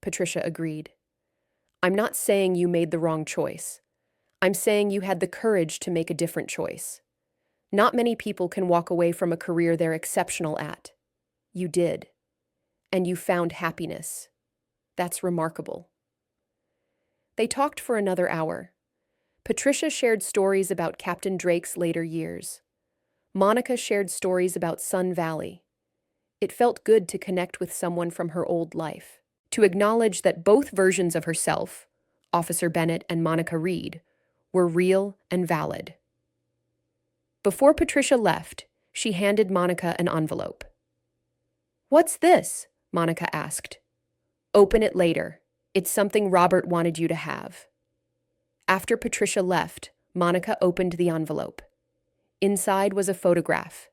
Patricia agreed. "I'm not saying you made the wrong choice. I'm saying you had the courage to make a different choice. Not many people can walk away from a career they're exceptional at. You did. And you found happiness. That's remarkable." They talked for another hour. Patricia shared stories about Captain Drake's later years. Monica shared stories about Sun Valley. It felt good to connect with someone from her old life, to acknowledge that both versions of herself, Officer Bennett and Monica Reed, were real and valid. Before Patricia left, she handed Monica an envelope. "What's this?" Monica asked. "Open it later. It's something Robert wanted you to have." After Patricia left, Monica opened the envelope. Inside was a photograph.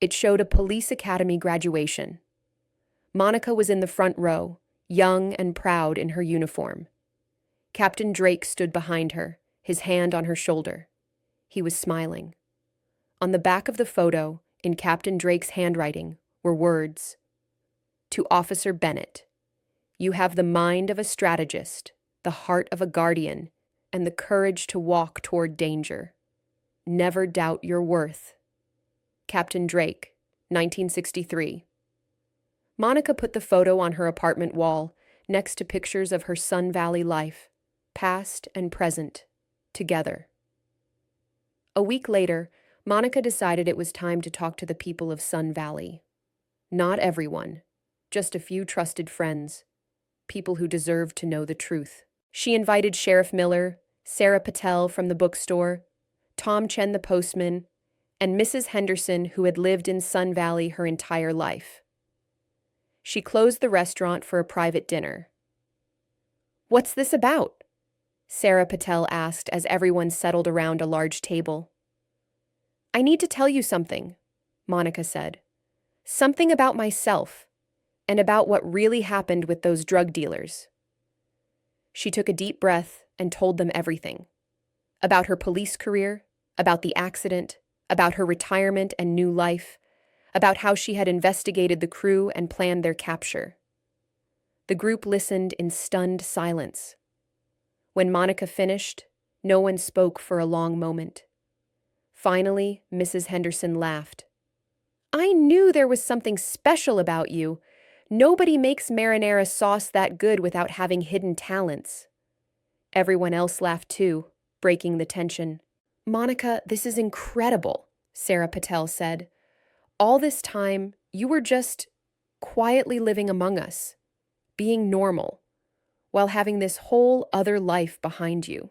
It showed a police academy graduation. Monica was in the front row, young and proud in her uniform. Captain Drake stood behind her, his hand on her shoulder. He was smiling. On the back of the photo, in Captain Drake's handwriting, were words. "To Officer Bennett, you have the mind of a strategist, the heart of a guardian, and the courage to walk toward danger. Never doubt your worth. Captain Drake, 1963." Monica put the photo on her apartment wall, next to pictures of her Sun Valley life, past and present, together. A week later, Monica decided it was time to talk to the people of Sun Valley. Not everyone, just a few trusted friends, people who deserved to know the truth. She invited Sheriff Miller, Sarah Patel from the bookstore, Tom Chen the postman, and Mrs. Henderson, who had lived in Sun Valley her entire life. She closed the restaurant for a private dinner. "What's this about?" Sarah Patel asked as everyone settled around a large table. "I need to tell you something," Monica said. "Something about myself, and about what really happened with those drug dealers." She took a deep breath and told them everything. About her police career, about the accident, about her retirement and new life, about how she had investigated the crew and planned their capture. The group listened in stunned silence. When Monica finished, No one spoke for a long moment. Finally, Mrs. Henderson laughed. I knew there was something special about you. Nobody makes marinara sauce that good without having hidden talents. Everyone else laughed too, breaking the tension. Monica, this is incredible, Sarah Patel said. All this time, you were just quietly living among us, being normal, while having this whole other life behind you.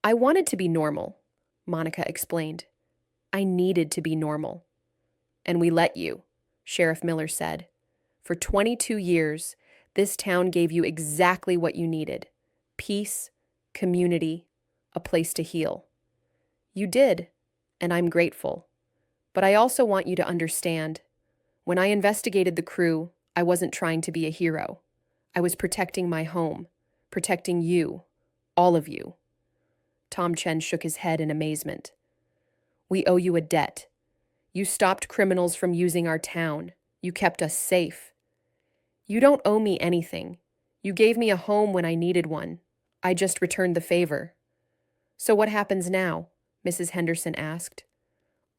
I wanted to be normal, Monica explained. I needed to be normal. And we let you, Sheriff Miller said. For 22 years, this town gave you exactly what you needed: peace, community, a place to heal. You did, and I'm grateful. But I also want you to understand, when I investigated the crew, I wasn't trying to be a hero. I was protecting my home, protecting you, all of you. Tom Chen shook his head in amazement. We owe you a debt. You stopped criminals from using our town. You kept us safe. You don't owe me anything. You gave me a home when I needed one. I just returned the favor. So what happens now? Mrs. Henderson asked.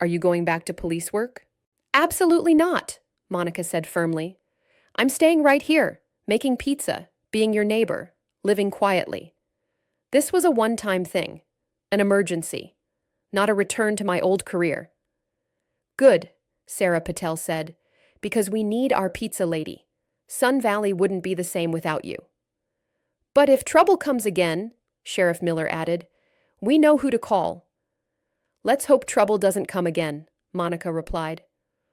Are you going back to police work? Absolutely not, Monica said firmly. I'm staying right here, making pizza, being your neighbor, living quietly. This was a one-time thing, an emergency, not a return to my old career. Good, Sarah Patel said, because we need our pizza lady. Sun Valley wouldn't be the same without you. But if trouble comes again, Sheriff Miller added, we know who to call. Let's hope trouble doesn't come again, Monica replied.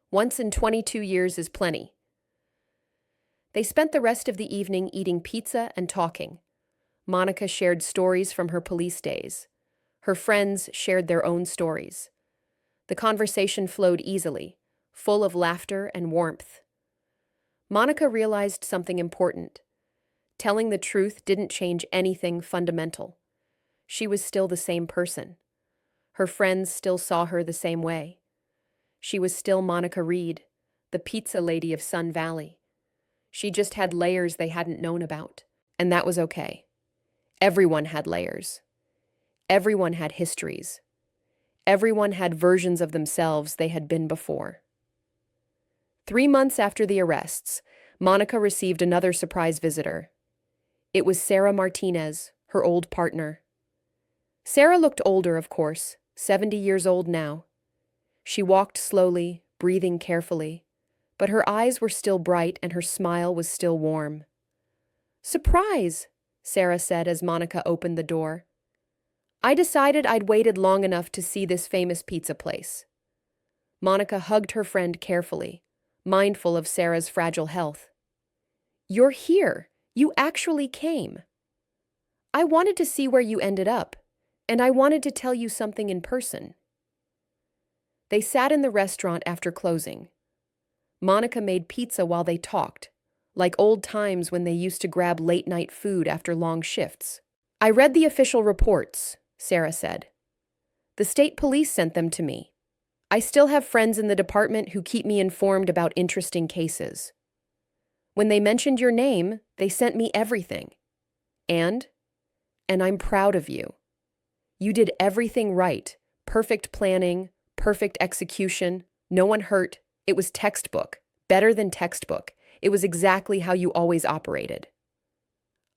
Once in 22 years is plenty. They spent the rest of the evening eating pizza and talking. Monica shared stories from her police days. Her friends shared their own stories. The conversation flowed easily, full of laughter and warmth. Monica realized something important. Telling the truth didn't change anything fundamental. She was still the same person. Her friends still saw her the same way. She was still Monica Reed, the pizza lady of Sun Valley. She just had layers they hadn't known about, and that was okay. Everyone had layers. Everyone had histories. Everyone had versions of themselves they had been before. 3 months after the arrests, Monica received another surprise visitor. It was Sarah Martinez, her old partner. Sarah looked older, of course, 70 years old now. She walked slowly, breathing carefully, but her eyes were still bright and her smile was still warm. Surprise, Sarah said as Monica opened the door. I decided I'd waited long enough to see this famous pizza place. Monica hugged her friend carefully, mindful of Sarah's fragile health. You're here. You actually came. I wanted to see where you ended up, and I wanted to tell you something in person. They sat in the restaurant after closing. Monica made pizza while they talked, like old times when they used to grab late-night food after long shifts. I read the official reports, Sarah said. The state police sent them to me. I still have friends in the department who keep me informed about interesting cases. When they mentioned your name, they sent me everything. And I'm proud of you. You did everything right. Perfect planning, perfect execution, no one hurt. It was textbook, better than textbook. It was exactly how you always operated.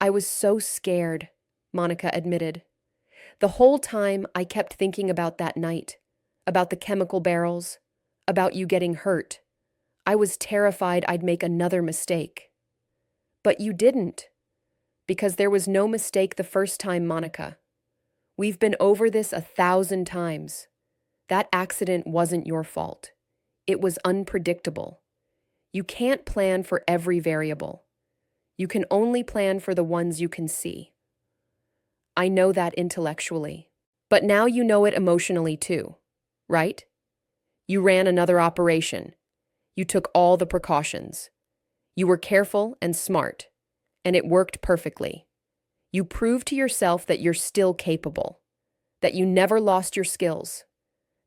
I was so scared, Monica admitted. The whole time I kept thinking about that night, about the chemical barrels, about you getting hurt. I was terrified I'd make another mistake. But you didn't, because there was no mistake the first time, Monica. We've been over this 1,000 times. That accident wasn't your fault. It was unpredictable. You can't plan for every variable. You can only plan for the ones you can see. I know that intellectually, but now you know it emotionally too, right? You ran another operation. You took all the precautions. You were careful and smart, and it worked perfectly. You proved to yourself that you're still capable, that you never lost your skills,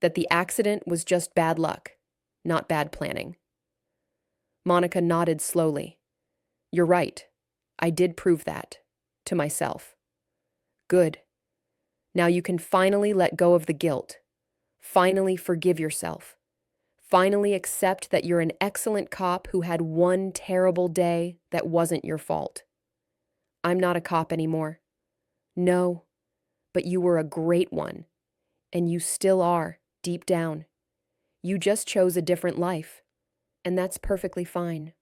that the accident was just bad luck, not bad planning. Monica nodded slowly. You're right. I did prove that. To myself. Good. Now you can finally let go of the guilt. Finally forgive yourself. Finally accept that you're an excellent cop who had one terrible day that wasn't your fault. I'm not a cop anymore. No, but you were a great one, and you still are, deep down. You just chose a different life, and that's perfectly fine.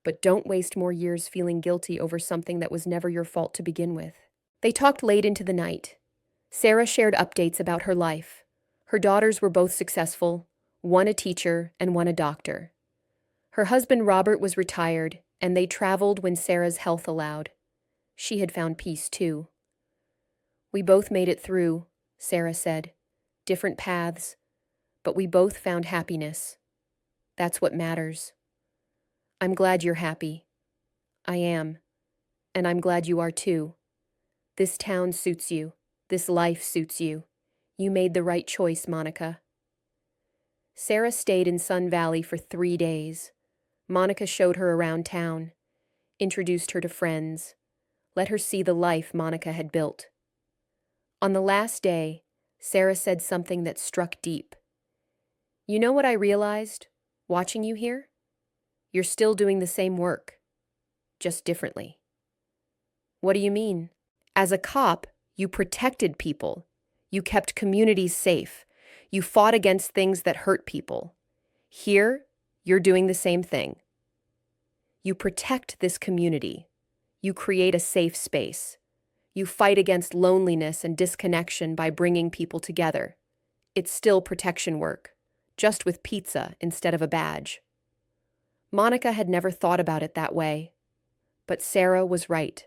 But don't waste more years feeling guilty over something that was never your fault to begin with. They talked late into the night. Sarah shared updates about her life. Her daughters were both successful, one a teacher and one a doctor. Her husband Robert was retired, and they traveled when Sarah's health allowed. She had found peace, too. We both made it through, Sarah said. Different paths, but we both found happiness. That's what matters. I'm glad you're happy. I am. And I'm glad you are too. This town suits you. This life suits you. You made the right choice, Monica. Sarah stayed in Sun Valley for 3 days. Monica showed her around town, introduced her to friends, let her see the life Monica had built. On the last day, Sarah said something that struck deep. You know what I realized, watching you here? You're still doing the same work, just differently. What do you mean? As a cop, you protected people. You kept communities safe. You fought against things that hurt people. Here, you're doing the same thing. You protect this community. You create a safe space. You fight against loneliness and disconnection by bringing people together. It's still protection work, just with pizza instead of a badge. Monica had never thought about it that way. But Sarah was right.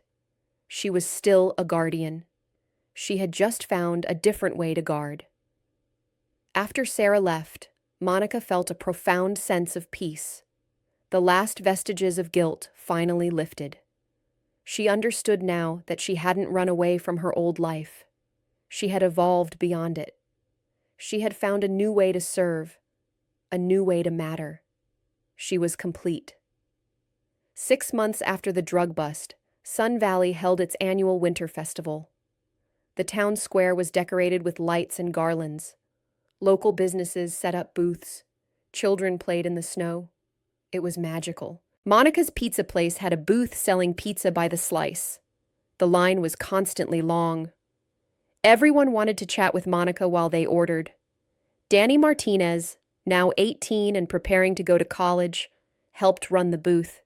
She was still a guardian. She had just found a different way to guard. After Sarah left, Monica felt a profound sense of peace. The last vestiges of guilt finally lifted. She understood now that she hadn't run away from her old life. She had evolved beyond it. She had found a new way to serve, a new way to matter. She was complete. 6 months after the drug bust, Sun Valley held its annual winter festival. The town square was decorated with lights and garlands. Local businesses set up booths. Children played in the snow. It was magical. Monica's pizza place had a booth selling pizza by the slice. The line was constantly long. Everyone wanted to chat with Monica while they ordered. Danny Martinez, now 18 and preparing to go to college, helped run the booth.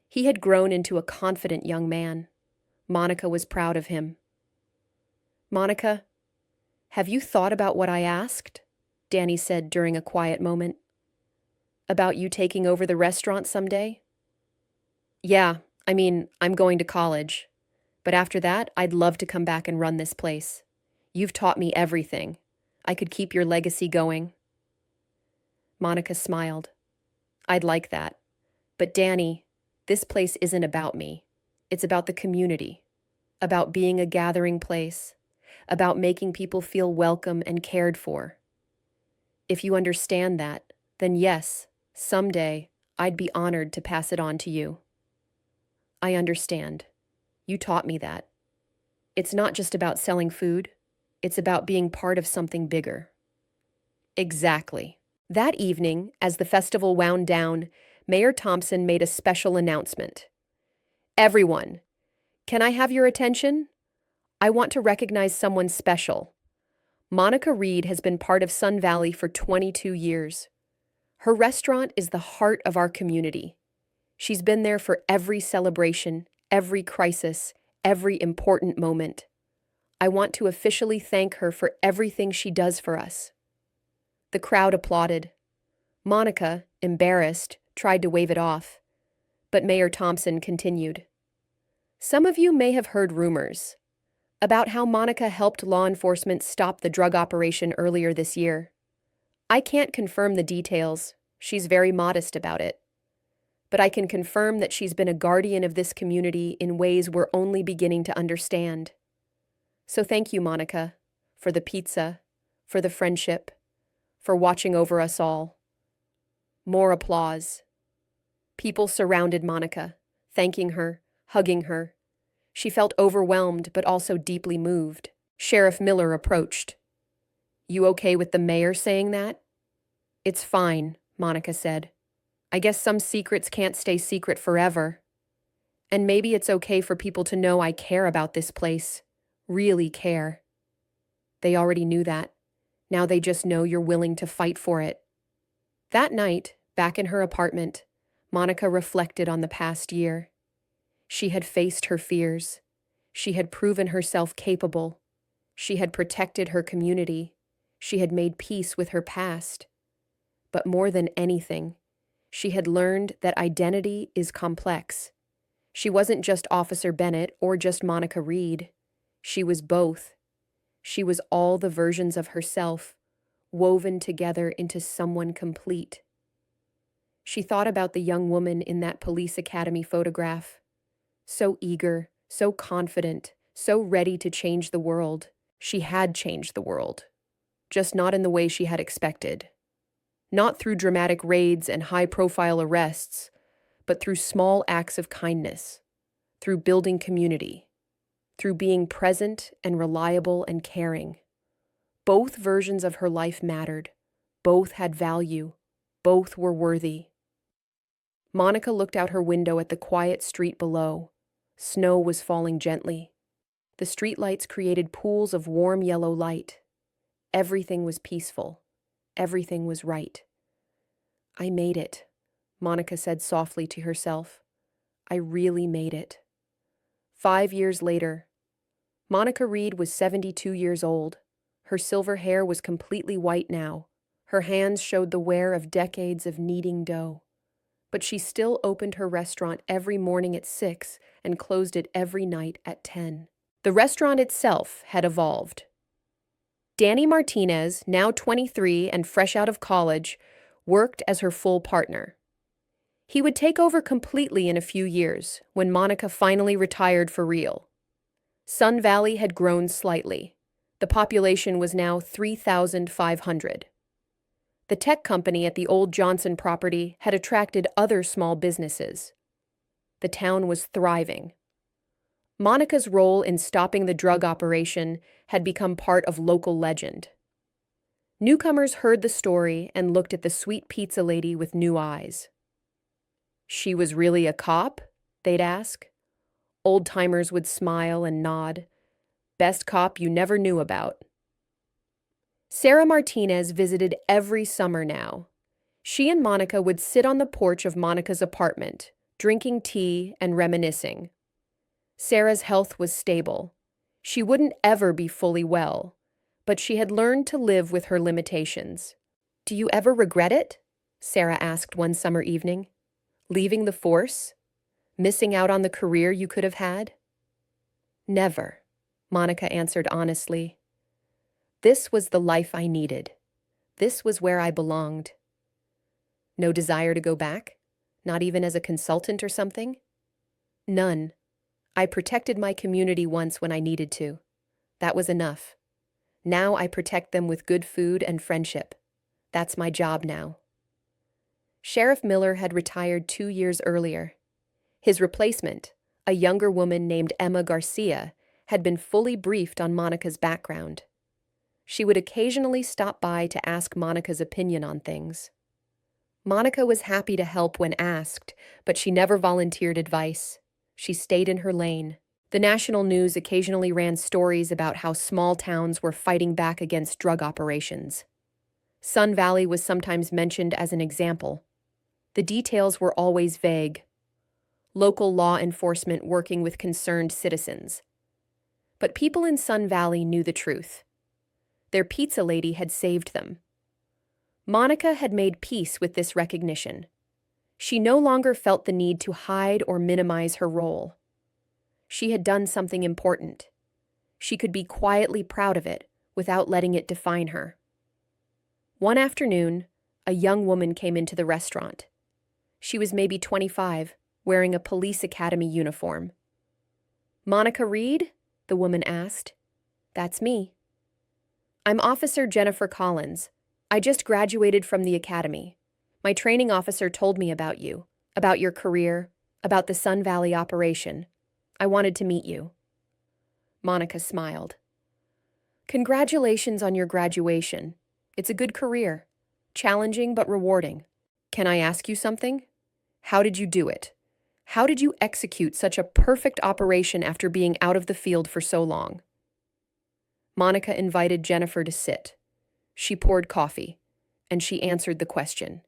He had grown into a confident young man. Monica was proud of him. Monica, have you thought about what I asked? Danny said during a quiet moment. About you taking over the restaurant someday? Yeah, I'm going to college. But after that, I'd love to come back and run this place. You've taught me everything. I could keep your legacy going. Monica smiled. I'd like that. But Danny, this place isn't about me. It's about the community, about being a gathering place, about making people feel welcome and cared for. If you understand that, then yes, someday I'd be honored to pass it on to you. I understand. You taught me that. It's not just about selling food. It's about being part of something bigger. Exactly. That evening, as the festival wound down, Mayor Thompson made a special announcement. Everyone, can I have your attention? I want to recognize someone special. Monica Reed has been part of Sun Valley for 22 years. Her restaurant is the heart of our community. She's been there for every celebration, every crisis, every important moment. I want to officially thank her for everything she does for us. The crowd applauded. Monica, embarrassed, tried to wave it off. But Mayor Thompson continued. Some of you may have heard rumors about how Monica helped law enforcement stop the drug operation earlier this year. I can't confirm the details. She's very modest about it. But I can confirm that she's been a guardian of this community in ways we're only beginning to understand. So thank you, Monica, for the pizza, for the friendship, for watching over us all. More applause. People surrounded Monica, thanking her, hugging her. She felt overwhelmed but also deeply moved. Sheriff Miller approached. You okay with the mayor saying that? It's fine, Monica said. I guess some secrets can't stay secret forever. And maybe it's okay for people to know I care about this place. Really care. They already knew that. Now they just know you're willing to fight for it. That night, back in her apartment, Monica reflected on the past year. She had faced her fears. She had proven herself capable. She had protected her community. She had made peace with her past. But more than anything, she had learned that identity is complex. She wasn't just Officer Bennett or just Monica Reed. She was both. She was all the versions of herself, woven together into someone complete. She thought about the young woman in that police academy photograph. So eager, so confident, so ready to change the world. She had changed the world, just not in the way she had expected. Not through dramatic raids and high-profile arrests, but through small acts of kindness, through building community, through being present and reliable and caring. Both versions of her life mattered. Both had value. Both were worthy. Monica looked out her window at the quiet street below. Snow was falling gently. The streetlights created pools of warm yellow light. Everything was peaceful. Everything was right. I made it, Monica said softly to herself. I really made it. 5 years later, Monica Reed was 72 years old. Her silver hair was completely white now. Her hands showed the wear of decades of kneading dough. But she still opened her restaurant every morning at 6 and closed it every night at 10. The restaurant itself had evolved. Danny Martinez, now 23 and fresh out of college, worked as her full partner. He would take over completely in a few years, when Monica finally retired for real. Sun Valley had grown slightly. The population was now 3,500. The tech company at the old Johnson property had attracted other small businesses. The town was thriving. Monica's role in stopping the drug operation had become part of local legend. Newcomers heard the story and looked at the sweet pizza lady with new eyes. She was really a cop? They'd ask. Old-timers would smile and nod. Best cop you never knew about. Sarah Martinez visited every summer now. She and Monica would sit on the porch of Monica's apartment, drinking tea and reminiscing. Sarah's health was stable. She wouldn't ever be fully well, but she had learned to live with her limitations. Do you ever regret it? Sarah asked one summer evening. Leaving the force? Missing out on the career you could have had? Never, Monica answered honestly. This was the life I needed. This was where I belonged. No desire to go back? Not even as a consultant or something? None. I protected my community once when I needed to. That was enough. Now I protect them with good food and friendship. That's my job now. Sheriff Miller had retired 2 years earlier. His replacement, a younger woman named Emma Garcia, had been fully briefed on Monica's background. She would occasionally stop by to ask Monica's opinion on things. Monica was happy to help when asked, but she never volunteered advice. She stayed in her lane. The national news occasionally ran stories about how small towns were fighting back against drug operations. Sun Valley was sometimes mentioned as an example. The details were always vague. Local law enforcement working with concerned citizens. But people in Sun Valley knew the truth. Their pizza lady had saved them. Monica had made peace with this recognition. She no longer felt the need to hide or minimize her role. She had done something important. She could be quietly proud of it without letting it define her. One afternoon, a young woman came into the restaurant. She was maybe 25, wearing a police academy uniform. Monica Reed? The woman asked. That's me. I'm Officer Jennifer Collins. I just graduated from the academy. My training officer told me about you, about your career, about the Sun Valley operation. I wanted to meet you. Monica smiled. Congratulations on your graduation. It's a good career. Challenging but rewarding. Can I ask you something? How did you do it? How did you execute such a perfect operation after being out of the field for so long? Monica invited Jennifer to sit. She poured coffee, and she answered the question.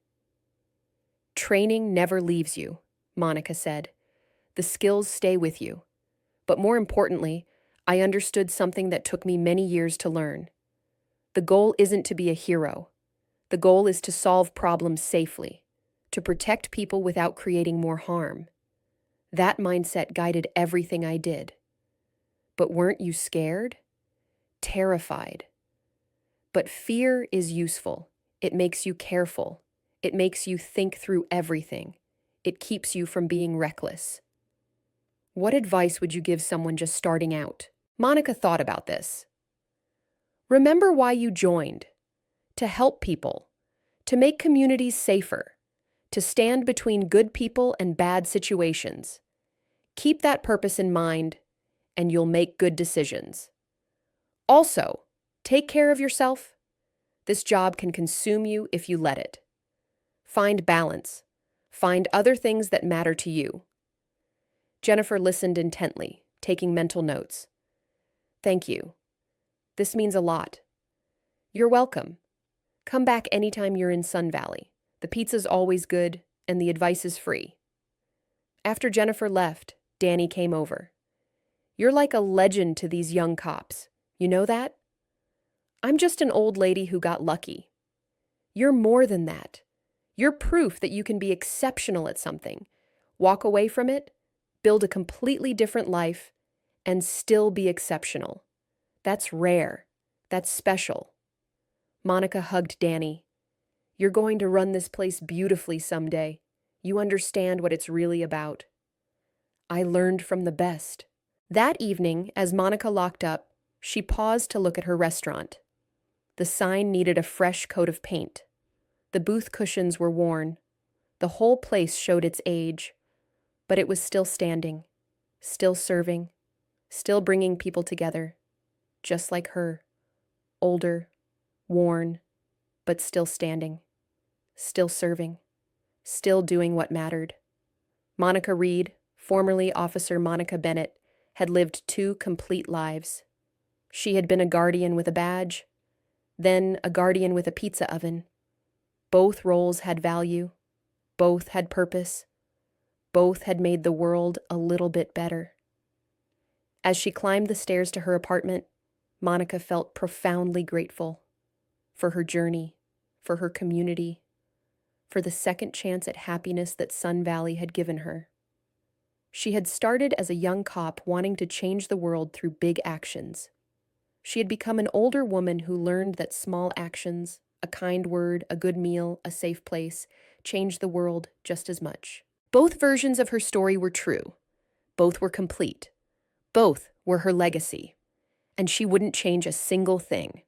Training never leaves you, Monica said. The skills stay with you. But more importantly, I understood something that took me many years to learn. The goal isn't to be a hero. The goal is to solve problems safely, to protect people without creating more harm. That mindset guided everything I did. But weren't you scared? Terrified. But fear is useful. It makes you careful. It makes you think through everything. It keeps you from being reckless. What advice would you give someone just starting out? Monica thought about this. Remember why you joined. To help people. To make communities safer. To stand between good people and bad situations. Keep that purpose in mind, and you'll make good decisions. Also, take care of yourself. This job can consume you if you let it. Find balance. Find other things that matter to you. Jennifer listened intently, taking mental notes. Thank you. This means a lot. You're welcome. Come back anytime you're in Sun Valley. The pizza's always good, and the advice is free. After Jennifer left, Danny came over. You're like a legend to these young cops. You know that? I'm just an old lady who got lucky. You're more than that. You're proof that you can be exceptional at something, walk away from it, build a completely different life, and still be exceptional. That's rare. That's special. Monica hugged Danny. You're going to run this place beautifully someday. You understand what it's really about. I learned from the best. That evening, as Monica locked up, she paused to look at her restaurant. The sign needed a fresh coat of paint. The booth cushions were worn. The whole place showed its age, but it was still standing, still serving, still bringing people together, just like her, older, worn, but still standing, still serving, still doing what mattered. Monica Reed, formerly Officer Monica Bennett, had lived 2 complete lives. She had been a guardian with a badge, then a guardian with a pizza oven. Both roles had value. Both had purpose. Both had made the world a little bit better. As she climbed the stairs to her apartment, Monica felt profoundly grateful for her journey, for her community, for the second chance at happiness that Sun Valley had given her. She had started as a young cop wanting to change the world through big actions. She had become an older woman who learned that small actions, a kind word, a good meal, a safe place, changed the world just as much. Both versions of her story were true. Both were complete. Both were her legacy. And she wouldn't change a single thing.